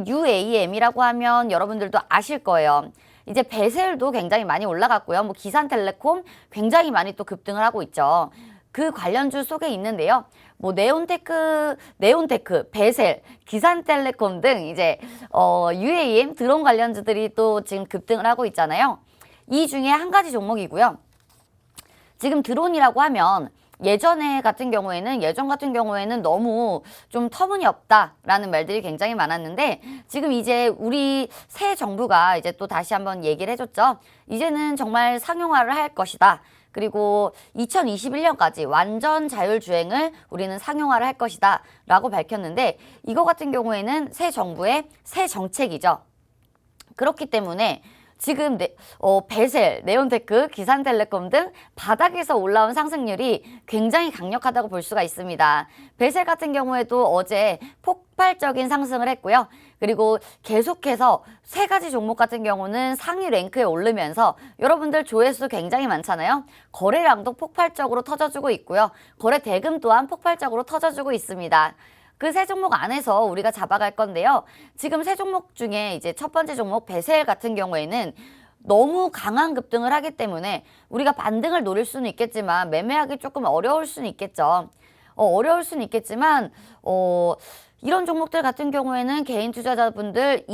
S2: UAM이라고 하면 여러분들도 아실 거예요. 이제 배셀도 굉장히 많이 올라갔고요. 뭐 기산텔레콤 굉장히 많이 또 급등을 하고 있죠. 그 관련주 속에 있는데요. 뭐 네온테크, 배셀, 기산텔레콤 등 이제 UAM 드론 관련주들이 또 지금 급등을 하고 있잖아요. 이 중에 한 가지 종목이고요. 지금 드론이라고 하면 예전 같은 경우에는 너무 좀 터무니없다라는 말들이 굉장히 많았는데 지금 이제 우리 새 정부가 이제 또 다시 한번 얘기를 해줬죠. 이제는 정말 상용화를 할 것이다. 그리고 2021년까지 완전 자율주행을 우리는 상용화를 할 것이다 라고 밝혔는데 이거 같은 경우에는 새 정부의 새 정책이죠. 그렇기 때문에 지금 배셀, 네온테크, 기산텔레콤 등 바닥에서 올라온 상승률이 굉장히 강력하다고 볼 수가 있습니다. 배셀 같은 경우에도 어제 폭발적인 상승을 했고요. 그리고 계속해서 세 가지 종목 같은 경우는 상위 랭크에 오르면서 여러분들 조회수 굉장히 많잖아요. 거래량도 폭발적으로 터져주고 있고요. 거래 대금 또한 폭발적으로 터져주고 있습니다. 그 세 종목 안에서 우리가 잡아갈 건데요. 지금 세 종목 중에 이제 첫 번째 종목 배셀 같은 경우에는 너무 강한 급등을 하기 때문에 우리가 반등을 노릴 수는 있겠지만 매매하기 조금 어려울 수는 있겠죠. 어려울 수는 있겠지만 이런 종목들 같은 경우에는 개인 투자자분들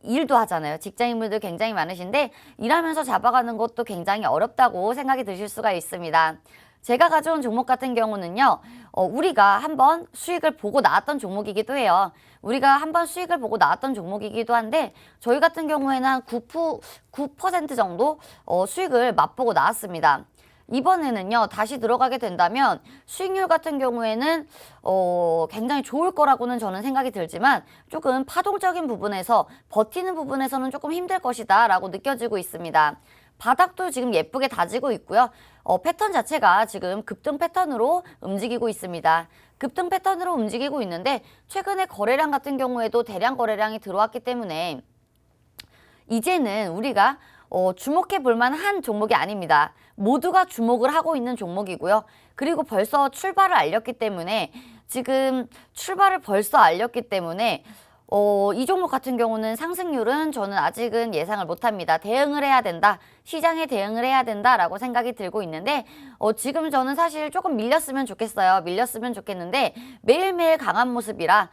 S2: 일도 하잖아요. 직장인분들 굉장히 많으신데 일하면서 잡아가는 것도 굉장히 어렵다고 생각이 드실 수가 있습니다. 제가 가져온 종목 같은 경우는요. 우리가 한번 수익을 보고 나왔던 종목이기도 해요. 우리가 한번 수익을 보고 나왔던 종목이기도 한데 저희 같은 경우에는 한 9% 정도 수익을 맛보고 나왔습니다. 이번에는요. 다시 들어가게 된다면 수익률 같은 경우에는 굉장히 좋을 거라고는 저는 생각이 들지만 조금 파동적인 부분에서 버티는 부분에서는 조금 힘들 것이다 라고 느껴지고 있습니다. 바닥도 지금 예쁘게 다지고 있고요. 패턴 자체가 지금 급등 패턴으로 움직이고 있습니다. 급등 패턴으로 움직이고 있는데 최근에 거래량 같은 경우에도 대량 거래량이 들어왔기 때문에 이제는 우리가 주목해 볼 만한 종목이 아닙니다. 모두가 주목을 하고 있는 종목이고요. 그리고 벌써 출발을 알렸기 때문에 지금 출발을 벌써 알렸기 때문에 이 종목 같은 경우는 상승률은 저는 아직은 예상을 못합니다. 대응을 해야 된다. 시장에 대응을 해야 된다라고 생각이 들고 있는데 지금 저는 사실 조금 밀렸으면 좋겠어요. 밀렸으면 좋겠는데 매일매일 강한 모습이라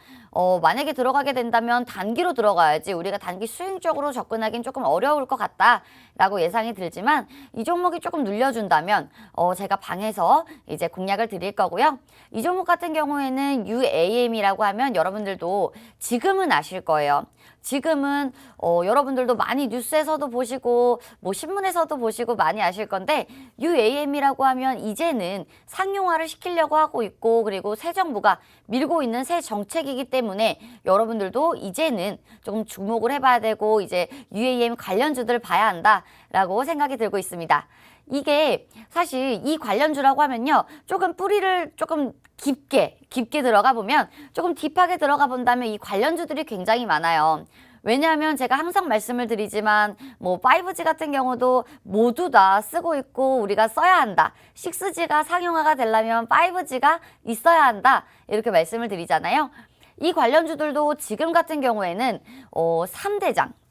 S2: 만약에 들어가게 된다면 단기로 들어가야지 우리가 단기 수익 쪽으로 접근하기는 조금 어려울 것 같다라고 예상이 들지만 이 종목이 조금 눌려준다면 제가 방에서 이제 공략을 드릴 거고요. 이 종목 같은 경우에는 UAM이라고 하면 여러분들도 지금은 아실 거예요. 지금은 여러분들도 많이 뉴스에서도 보시고 뭐 신문에서도 보시고 많이 아실 건데 UAM이라고 하면 이제는 상용화를 시키려고 하고 있고 그리고 새 정부가 밀고 있는 새 정책이기 때문에 여러분들도 이제는 조금 주목을 해봐야 되고 이제 UAM 관련주들을 봐야 한다라고 생각이 들고 있습니다. 이게 사실 이 관련주라고 하면요. 조금 뿌리를 조금 깊게 들어가 보면 조금 딥하게 들어가 본다면 이 관련주들이 굉장히 많아요. 왜냐하면 제가 항상 말씀을 드리지만 뭐 5G 같은 경우도 모두 다 쓰고 있고 우리가 써야 한다. 6G가 상용화가 되려면 5G가 있어야 한다. 이렇게 말씀을 드리잖아요. 이 관련주들도 지금 같은 경우에는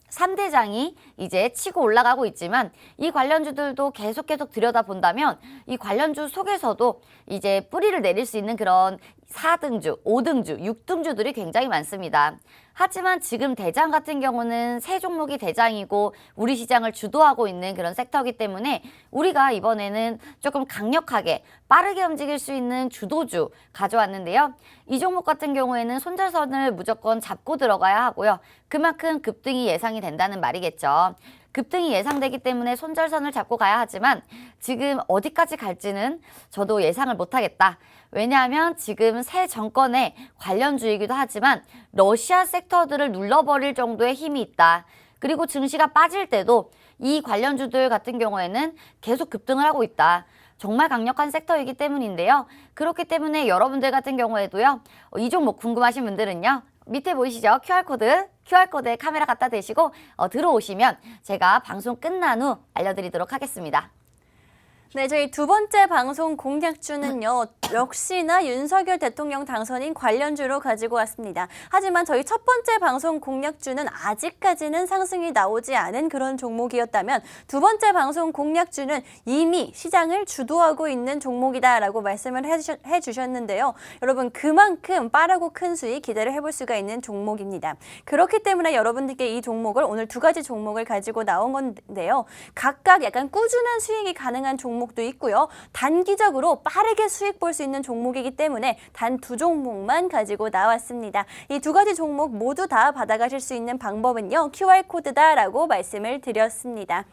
S2: 3대장이 이제 치고 올라가고 있지만 이 관련주들도 계속 들여다본다면 이 관련주 속에서도 이제 뿌리를 내릴 수 있는 그런 4등주, 5등주, 6등주들이 굉장히 많습니다. 하지만 지금 대장 같은 경우는 새 종목이 대장이고 우리 시장을 주도하고 있는 그런 섹터이기 때문에 우리가 이번에는 조금 강력하게 빠르게 움직일 수 있는 주도주 가져왔는데요. 이 종목 같은 경우에는 손절선을 무조건 잡고 들어가야 하고요. 그만큼 급등이 예상이 된다는 말이겠죠. 급등이 예상되기 때문에 손절선을 잡고 가야 하지만 지금 어디까지 갈지는 저도 예상을 못하겠다. 왜냐하면 지금 새 정권의 관련주이기도 하지만 러시아 섹터들을 눌러버릴 정도의 힘이 있다. 그리고 증시가 빠질 때도 이 관련주들 같은 경우에는 계속 급등을 하고 있다. 정말 강력한 섹터이기 때문인데요. 그렇기 때문에 여러분들 같은 경우에도요. 이 종목 궁금하신 분들은요. 밑에 보이시죠? QR코드에 카메라 갖다 대시고 들어오시면 제가 방송 끝난 후 알려드리도록 하겠습니다.
S1: 네, 저희 두 번째 방송 공략주는요. 역시나 윤석열 대통령 당선인 관련주로 가지고 왔습니다. 하지만 저희 첫 번째 방송 공략주는 아직까지는 상승이 나오지 않은 그런 종목이었다면 두 번째 방송 공략주는 이미 시장을 주도하고 있는 종목이다라고 말씀을 해주셨는데요. 여러분 그만큼 빠르고 큰 수익 기대를 해볼 수가 있는 종목입니다. 그렇기 때문에 여러분들께 이 종목을 오늘 두 가지 종목을 가지고 나온 건데요. 각각 약간 꾸준한 수익이 가능한 종목도 있고요. 단기적으로 빠르게 수익 볼 수 있는 종목이기 때문에 단 두 종목만 가지고 나왔습니다. 이 두 가지 종목 모두 다 받아가실 수 있는 방법은요. QR코드다라고 말씀을 드렸습니다.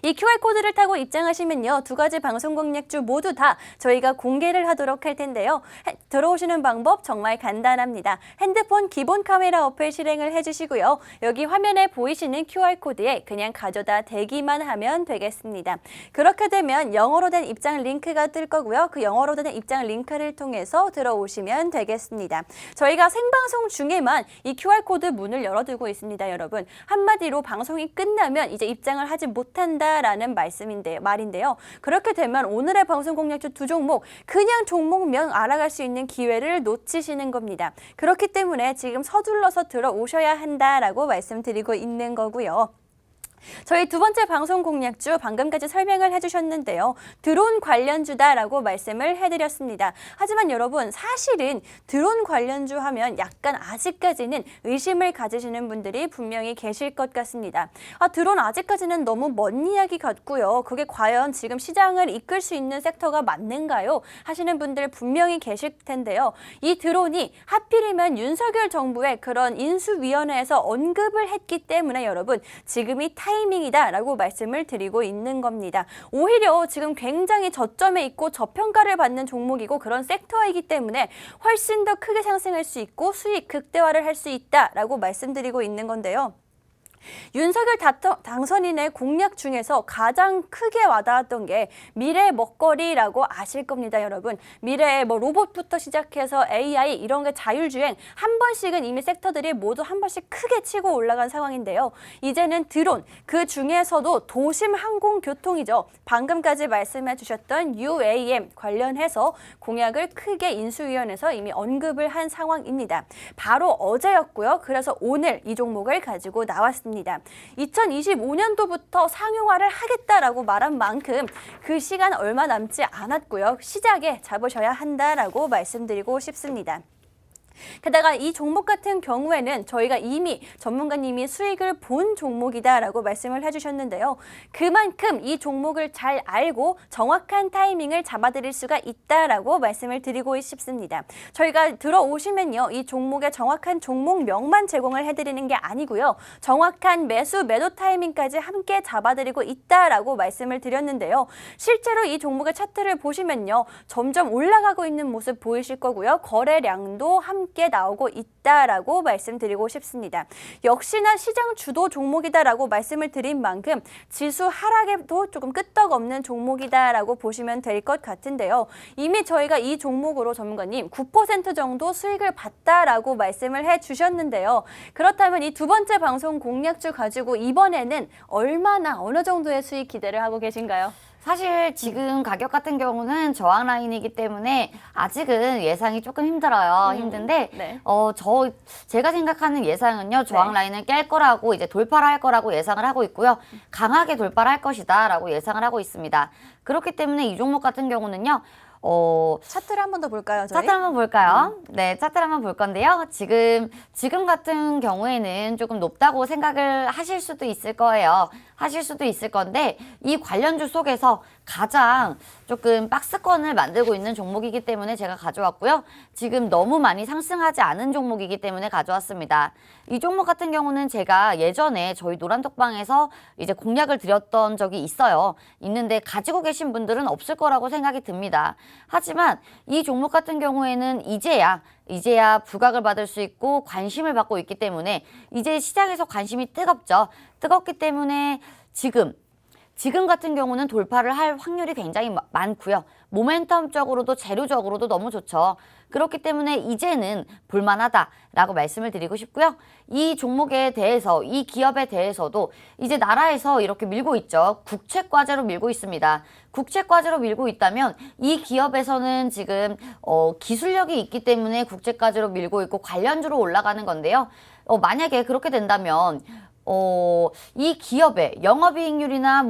S1: 이 QR코드를 타고 입장하시면요. 두 가지 방송 공략주 모두 다 저희가 공개를 하도록 할 텐데요. 들어오시는 방법 정말 간단합니다. 핸드폰 기본 카메라 어플 실행을 해주시고요. 여기 화면에 보이시는 QR코드에 그냥 가져다 대기만 하면 되겠습니다. 그렇게 되면 영어로 된 입장 링크가 뜰 거고요. 그 영어로 된 입장 링크를 통해서 들어오시면 되겠습니다. 저희가 생방송 중에만 이 QR코드 문을 열어두고 있습니다. 여러분 한마디로 방송이 끝나면 이제 입장을 하지 못한 라는 말인데요. 그렇게 되면 오늘의 방송 공략주 두 종목 그냥 종목명 알아갈 수 있는 기회를 놓치시는 겁니다. 그렇기 때문에 지금 서둘러서 들어오셔야 한다라고 말씀드리고 있는 거고요. 저희 두 번째 방송 공략주 방금까지 설명을 해주셨는데요. 드론 관련주다라고 말씀을 해드렸습니다. 하지만 여러분 사실은 드론 관련주 하면 약간 아직까지는 의심을 가지시는 분들이 분명히 계실 것 같습니다. 드론 아직까지는 너무 먼 이야기 같고요. 그게 과연 지금 시장을 이끌 수 있는 섹터가 맞는가요? 하시는 분들 분명히 계실 텐데요. 이 드론이 하필이면 윤석열 정부의 그런 인수위원회에서 언급을 했기 때문에 여러분 지금이 타이밍이다라고 말씀을 드리고 있는 겁니다. 오히려 지금 굉장히 저점에 있고 저평가를 받는 종목이고 그런 섹터이기 때문에 훨씬 더 크게 상승할 수 있고 수익 극대화를 할 수 있다라고 말씀드리고 있는 건데요. 윤석열 당선인의 공약 중에서 가장 크게 와닿았던 게 미래 먹거리라고 아실 겁니다, 여러분. 미래에 뭐 로봇부터 시작해서 AI 이런 게 자율주행 한 번씩은 이미 섹터들이 모두 한 번씩 크게 치고 올라간 상황인데요. 이제는 드론, 그 중에서도 도심 항공교통이죠. 방금까지 말씀해 주셨던 UAM 관련해서 공약을 크게 인수위원회에서 이미 언급을 한 상황입니다. 바로 어제였고요. 그래서 오늘 이 종목을 가지고 나왔습니다. 2025년도부터 상용화를 하겠다라고 말한 만큼 그 시간 얼마 남지 않았고요. 시작에 잡으셔야 한다라고 말씀드리고 싶습니다. 게다가 이 종목 같은 경우에는 저희가 이미 전문가님이 수익을 본 종목이다라고 말씀을 해주셨는데요. 그만큼 이 종목을 잘 알고 정확한 타이밍을 잡아드릴 수가 있다라고 말씀을 드리고 싶습니다. 저희가 들어오시면요, 이 종목의 정확한 종목명만 제공을 해드리는 게 아니고요. 정확한 매수, 매도 타이밍까지 함께 잡아드리고 있다라고 말씀을 드렸는데요. 실제로 이 종목의 차트를 보시면요, 점점 올라가고 있는 모습 보이실 거고요. 거래량도 함께 나오고 있다라고 말씀드리고 싶습니다. 역시나 시장 주도 종목이다라고 말씀을 드린 만큼 지수 하락에도 조금 끄떡없는 종목이다라고 보시면 될 것 같은데요. 이미 저희가 이 종목으로 전문가님 9% 정도 수익을 봤다라고 말씀을 해주셨는데요. 그렇다면 이 두 번째 방송 공략주 가지고 이번에는 얼마나 어느 정도의 수익 기대를 하고 계신가요?
S2: 사실 지금 가격 같은 경우는 저항 라인이기 때문에 아직은 예상이 조금 힘들어요. 힘든데
S1: 네.
S2: 제가 생각하는 예상은요. 저항 라인을 깰 거라고 이제 돌파를 할 거라고 예상을 하고 있고요. 강하게 돌파를 할 것이다라고 예상을 하고 있습니다. 그렇기 때문에 이 종목 같은 경우는요.
S1: 차트를 한 번 더 볼까요, 저희?
S2: 차트 한번 볼까요? 네, 차트를 한번 볼 건데요. 지금 같은 경우에는 조금 높다고 생각을 하실 수도 있을 거예요. 하실 수도 있을 건데, 이 관련주 속에서 가장 조금 박스권을 만들고 있는 종목이기 때문에 제가 가져왔고요. 지금 너무 많이 상승하지 않은 종목이기 때문에 가져왔습니다. 이 종목 같은 경우는 제가 예전에 저희 노란톡방에서 이제 공략을 드렸던 적이 있는데 가지고 계신 분들은 없을 거라고 생각이 듭니다. 하지만 이 종목 같은 경우에는 이제야 부각을 받을 수 있고 관심을 받고 있기 때문에 이제 시장에서 관심이 뜨겁죠. 뜨겁기 때문에 지금 같은 경우는 돌파를 할 확률이 굉장히 많고요. 모멘텀적으로도 재료적으로도 너무 좋죠. 그렇기 때문에 이제는 볼만하다라고 말씀을 드리고 싶고요. 이 종목에 대해서, 이 기업에 대해서도 이제 나라에서 이렇게 밀고 있죠. 국책과제로 밀고 있습니다. 국책과제로 밀고 있다면 이 기업에서는 지금 기술력이 있기 때문에 국책과제로 밀고 있고 관련주로 올라가는 건데요. 만약에 그렇게 된다면 이 기업의 영업이익률이나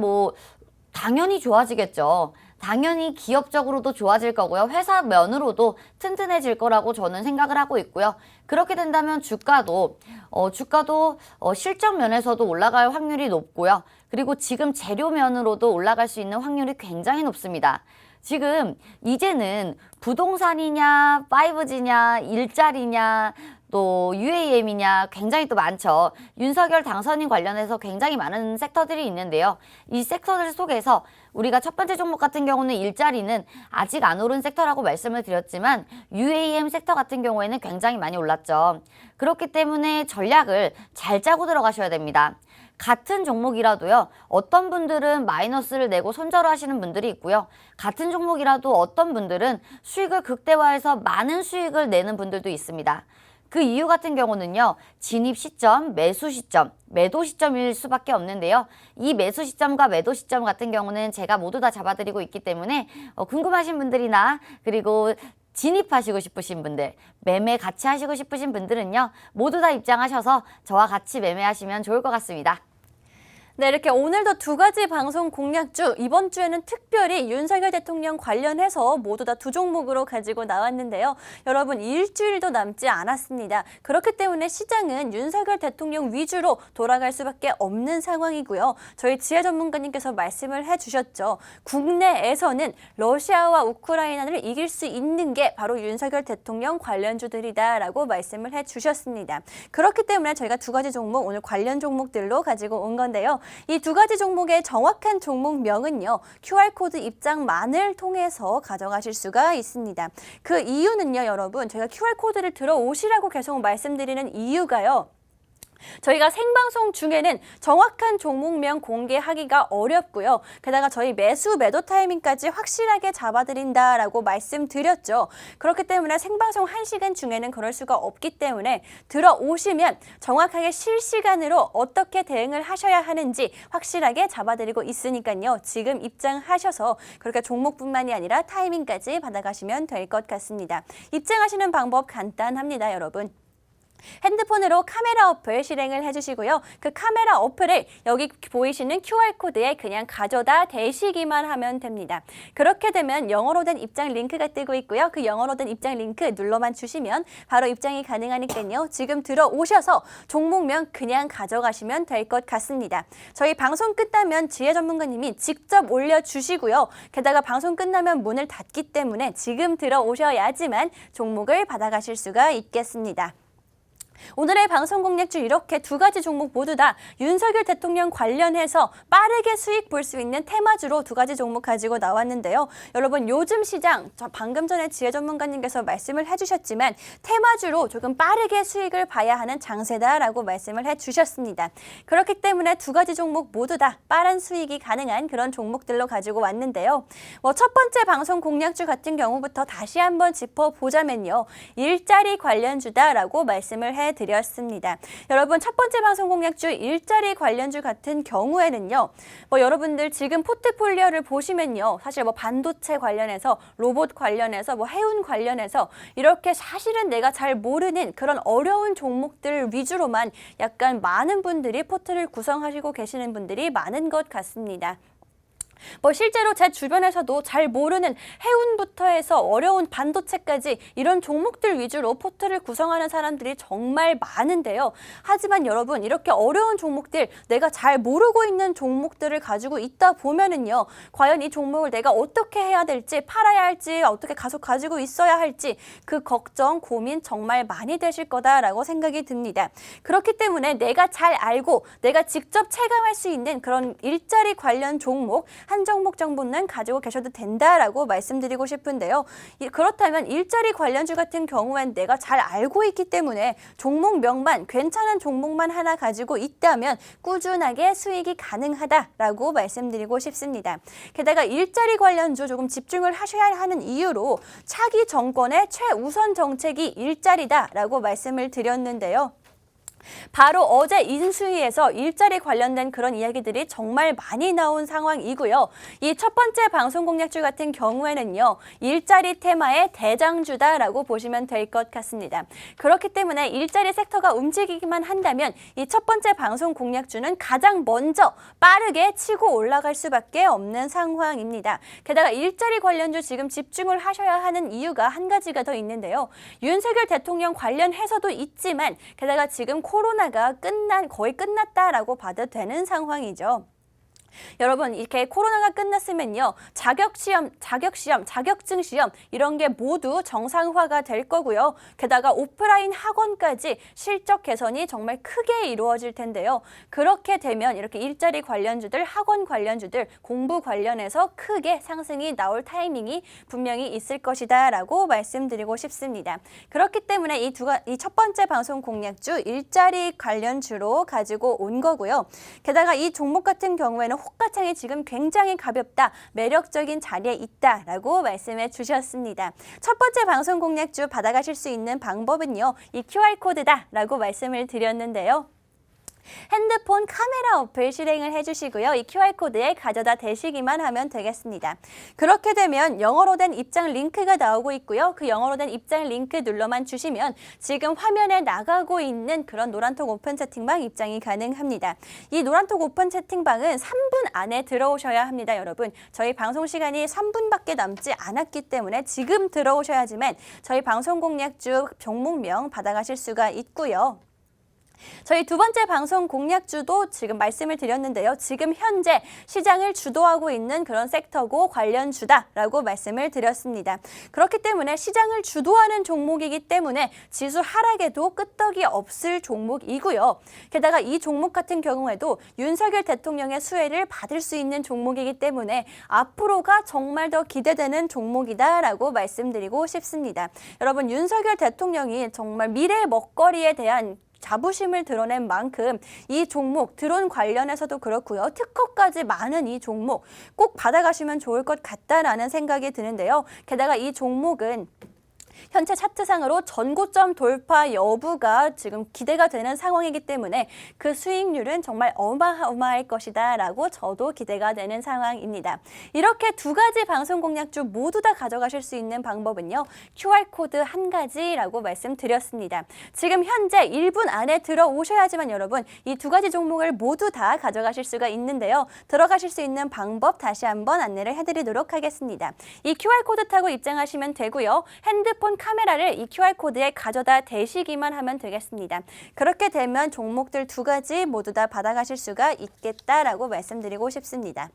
S2: 당연히 좋아지겠죠. 당연히 기업적으로도 좋아질 거고요. 회사 면으로도 튼튼해질 거라고 저는 생각을 하고 있고요. 그렇게 된다면 주가도 실적 면에서도 올라갈 확률이 높고요. 그리고 지금 재료 면으로도 올라갈 수 있는 확률이 굉장히 높습니다. 지금 이제는 부동산이냐, 5G냐, 일자리냐, 또 UAM이냐 굉장히 또 많죠. 윤석열 당선인 관련해서 굉장히 많은 섹터들이 있는데요. 이 섹터들 속에서 우리가 첫 번째 종목 같은 경우는 일자리는 아직 안 오른 섹터라고 말씀을 드렸지만 UAM 섹터 같은 경우에는 굉장히 많이 올랐죠. 그렇기 때문에 전략을 잘 짜고 들어가셔야 됩니다. 같은 종목이라도요. 어떤 분들은 마이너스를 내고 손절을 하시는 분들이 있고요. 같은 종목이라도 어떤 분들은 수익을 극대화해서 많은 수익을 내는 분들도 있습니다. 그 이유 같은 경우는요. 진입 시점, 매수 시점, 매도 시점일 수밖에 없는데요. 이 매수 시점과 매도 시점 같은 경우는 제가 모두 다 잡아드리고 있기 때문에 궁금하신 분들이나 그리고 진입하시고 싶으신 분들, 매매 같이 하시고 싶으신 분들은요. 모두 다 입장하셔서 저와 같이 매매하시면 좋을 것 같습니다.
S1: 네, 이렇게 오늘도 두 가지 방송 공략주, 이번 주에는 특별히 윤석열 대통령 관련해서 모두 다 두 종목으로 가지고 나왔는데요. 여러분, 일주일도 남지 않았습니다. 그렇기 때문에 시장은 윤석열 대통령 위주로 돌아갈 수밖에 없는 상황이고요. 저희 지혜 전문가님께서 말씀을 해주셨죠. 국내에서는 러시아와 우크라이나를 이길 수 있는 게 바로 윤석열 대통령 관련주들이다라고 말씀을 해주셨습니다. 그렇기 때문에 저희가 두 가지 종목, 오늘 관련 종목들로 가지고 온 건데요. 이 두 가지 종목의 정확한 종목명은요. QR코드 입장만을 통해서 가져가실 수가 있습니다. 그 이유는요, 여러분. 저희가 QR코드를 들어오시라고 계속 말씀드리는 이유가요. 저희가 생방송 중에는 정확한 종목명 공개하기가 어렵고요. 게다가 저희 매수, 매도 타이밍까지 확실하게 잡아드린다라고 말씀드렸죠. 그렇기 때문에 생방송 1시간 중에는 그럴 수가 없기 때문에 들어오시면 정확하게 실시간으로 어떻게 대응을 하셔야 하는지 확실하게 잡아드리고 있으니까요. 지금 입장하셔서 그렇게 종목뿐만이 아니라 타이밍까지 받아가시면 될 것 같습니다. 입장하시는 방법 간단합니다, 여러분. 핸드폰으로 카메라 어플 실행을 해주시고요. 그 카메라 어플을 여기 보이시는 QR코드에 그냥 가져다 대시기만 하면 됩니다. 그렇게 되면 영어로 된 입장 링크가 뜨고 있고요. 그 영어로 된 입장 링크 눌러만 주시면 바로 입장이 가능하니까요. 지금 들어오셔서 종목명 그냥 가져가시면 될 것 같습니다. 저희 방송 끝나면 지혜 전문가님이 직접 올려주시고요. 게다가 방송 끝나면 문을 닫기 때문에 지금 들어오셔야지만 종목을 받아가실 수가 있겠습니다. 오늘의 방송 공략주 이렇게 두 가지 종목 모두 다 윤석열 대통령 관련해서 빠르게 수익 볼 수 있는 테마주로 두 가지 종목 가지고 나왔는데요. 여러분 요즘 시장 방금 전에 지혜 전문가님께서 말씀을 해주셨지만 테마주로 조금 빠르게 수익을 봐야 하는 장세다라고 말씀을 해주셨습니다. 그렇기 때문에 두 가지 종목 모두 다 빠른 수익이 가능한 그런 종목들로 가지고 왔는데요. 첫 번째 방송 공략주 같은 경우부터 다시 한번 짚어보자면요. 일자리 관련주다라고 말씀을 해드렸습니다. 여러분 첫 번째 방송 공략주 일자리 관련주 같은 경우에는요. 여러분들 지금 포트폴리오를 보시면요. 사실 반도체 관련해서 로봇 관련해서 해운 관련해서 이렇게 사실은 내가 잘 모르는 그런 어려운 종목들 위주로만 약간 많은 분들이 포트를 구성하시고 계시는 분들이 많은 것 같습니다. 실제로 제 주변에서도 잘 모르는 해운부터 해서 어려운 반도체까지 이런 종목들 위주로 포트를 구성하는 사람들이 정말 많은데요. 하지만 여러분 이렇게 어려운 종목들 내가 잘 모르고 있는 종목들을 가지고 있다 보면은요. 과연 이 종목을 내가 어떻게 해야 될지 팔아야 할지 어떻게 계속 가지고 있어야 할지 그 걱정 고민 정말 많이 되실 거다라고 생각이 듭니다. 그렇기 때문에 내가 잘 알고 내가 직접 체감할 수 있는 그런 일자리 관련 종목 한 종목 정도는 가지고 계셔도 된다라고 말씀드리고 싶은데요. 그렇다면 일자리 관련주 같은 경우엔 내가 잘 알고 있기 때문에 종목명만 괜찮은 종목만 하나 가지고 있다면 꾸준하게 수익이 가능하다라고 말씀드리고 싶습니다. 게다가 일자리 관련주 조금 집중을 하셔야 하는 이유로 차기 정권의 최우선 정책이 일자리다라고 말씀을 드렸는데요. 바로 어제 인수위에서 일자리 관련된 그런 이야기들이 정말 많이 나온 상황이고요. 이 첫 번째 방송 공략주 같은 경우에는요. 일자리 테마의 대장주다라고 보시면 될 것 같습니다. 그렇기 때문에 일자리 섹터가 움직이기만 한다면 이 첫 번째 방송 공략주는 가장 먼저 빠르게 치고 올라갈 수밖에 없는 상황입니다. 게다가 일자리 관련주 지금 집중을 하셔야 하는 이유가 한 가지가 더 있는데요. 윤석열 대통령 관련해서도 있지만 게다가 지금 코로나가 거의 끝났다라고 봐도 되는 상황이죠. 여러분 이렇게 코로나가 끝났으면요. 자격증 시험 이런 게 모두 정상화가 될 거고요. 게다가 오프라인 학원까지 실적 개선이 정말 크게 이루어질 텐데요. 그렇게 되면 이렇게 일자리 관련주들, 학원 관련주들, 공부 관련해서 크게 상승이 나올 타이밍이 분명히 있을 것이다 라고 말씀드리고 싶습니다. 그렇기 때문에 이 첫 번째 방송 공략주 일자리 관련주로 가지고 온 거고요. 게다가 이 종목 같은 경우에는 호가창이 지금 굉장히 가볍다, 매력적인 자리에 있다라고 말씀해 주셨습니다. 첫 번째 방송 공략주 받아가실 수 있는 방법은요. 이 QR코드다라고 말씀을 드렸는데요. 핸드폰 카메라 어플 실행을 해주시고요. 이 QR코드에 가져다 대시기만 하면 되겠습니다. 그렇게 되면 영어로 된 입장 링크가 나오고 있고요. 그 영어로 된 입장 링크 눌러만 주시면 지금 화면에 나가고 있는 그런 노란톡 오픈 채팅방 입장이 가능합니다. 이 노란톡 오픈 채팅방은 3분 안에 들어오셔야 합니다. 여러분 저희 방송 시간이 3분밖에 남지 않았기 때문에 지금 들어오셔야지만 저희 방송 공략주 종목명 받아가실 수가 있고요. 저희 두 번째 방송 공략주도 지금 말씀을 드렸는데요. 지금 현재 시장을 주도하고 있는 그런 섹터고 관련주다라고 말씀을 드렸습니다. 그렇기 때문에 시장을 주도하는 종목이기 때문에 지수 하락에도 끄떡이 없을 종목이고요. 게다가 이 종목 같은 경우에도 윤석열 대통령의 수혜를 받을 수 있는 종목이기 때문에 앞으로가 정말 더 기대되는 종목이다라고 말씀드리고 싶습니다. 여러분 윤석열 대통령이 정말 미래 먹거리에 대한 자부심을 드러낸 만큼 이 종목 드론 관련해서도 그렇고요. 특허까지 많은 이 종목 꼭 받아가시면 좋을 것 같다라는 생각이 드는데요. 게다가 이 종목은 현재 차트상으로 전고점 돌파 여부가 지금 기대가 되는 상황이기 때문에 그 수익률은 정말 어마어마할 것이다 라고 저도 기대가 되는 상황입니다. 이렇게 두 가지 방송 공략주 모두 다 가져가실 수 있는 방법은요. QR코드 한 가지라고 말씀드렸습니다. 지금 현재 1분 안에 들어오셔야지만 여러분 이 두 가지 종목을 모두 다 가져가실 수가 있는데요. 들어가실 수 있는 방법 다시 한번 안내를 해드리도록 하겠습니다. 이 QR코드 타고 입장하시면 되고요. 핸드폰 카메라를 이 QR코드에 가져다 대시기만 하면 되겠습니다. 그렇게 되면 종목들 두 가지 모두 다 받아가실 수가 있겠다라고 말씀드리고 싶습니다.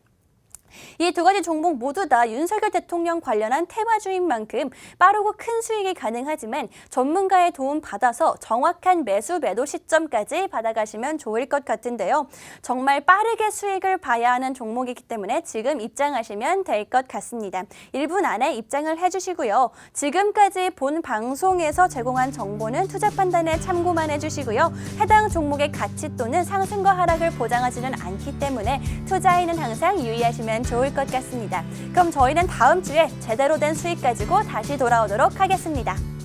S1: 이 두 가지 종목 모두 다 윤석열 대통령 관련한 테마주인 만큼 빠르고 큰 수익이 가능하지만 전문가의 도움 받아서 정확한 매수 매도 시점까지 받아가시면 좋을 것 같은데요. 정말 빠르게 수익을 봐야 하는 종목이기 때문에 지금 입장하시면 될 것 같습니다. 1분 안에 입장을 해주시고요. 지금까지 본 방송에서 제공한 정보는 투자 판단에 참고만 해주시고요. 해당 종목의 가치 또는 상승과 하락을 보장하지는 않기 때문에 투자에는 항상 유의하시면 좋을 것 같습니다. 그럼 저희는 다음 주에 제대로 된 수익 가지고 다시 돌아오도록 하겠습니다.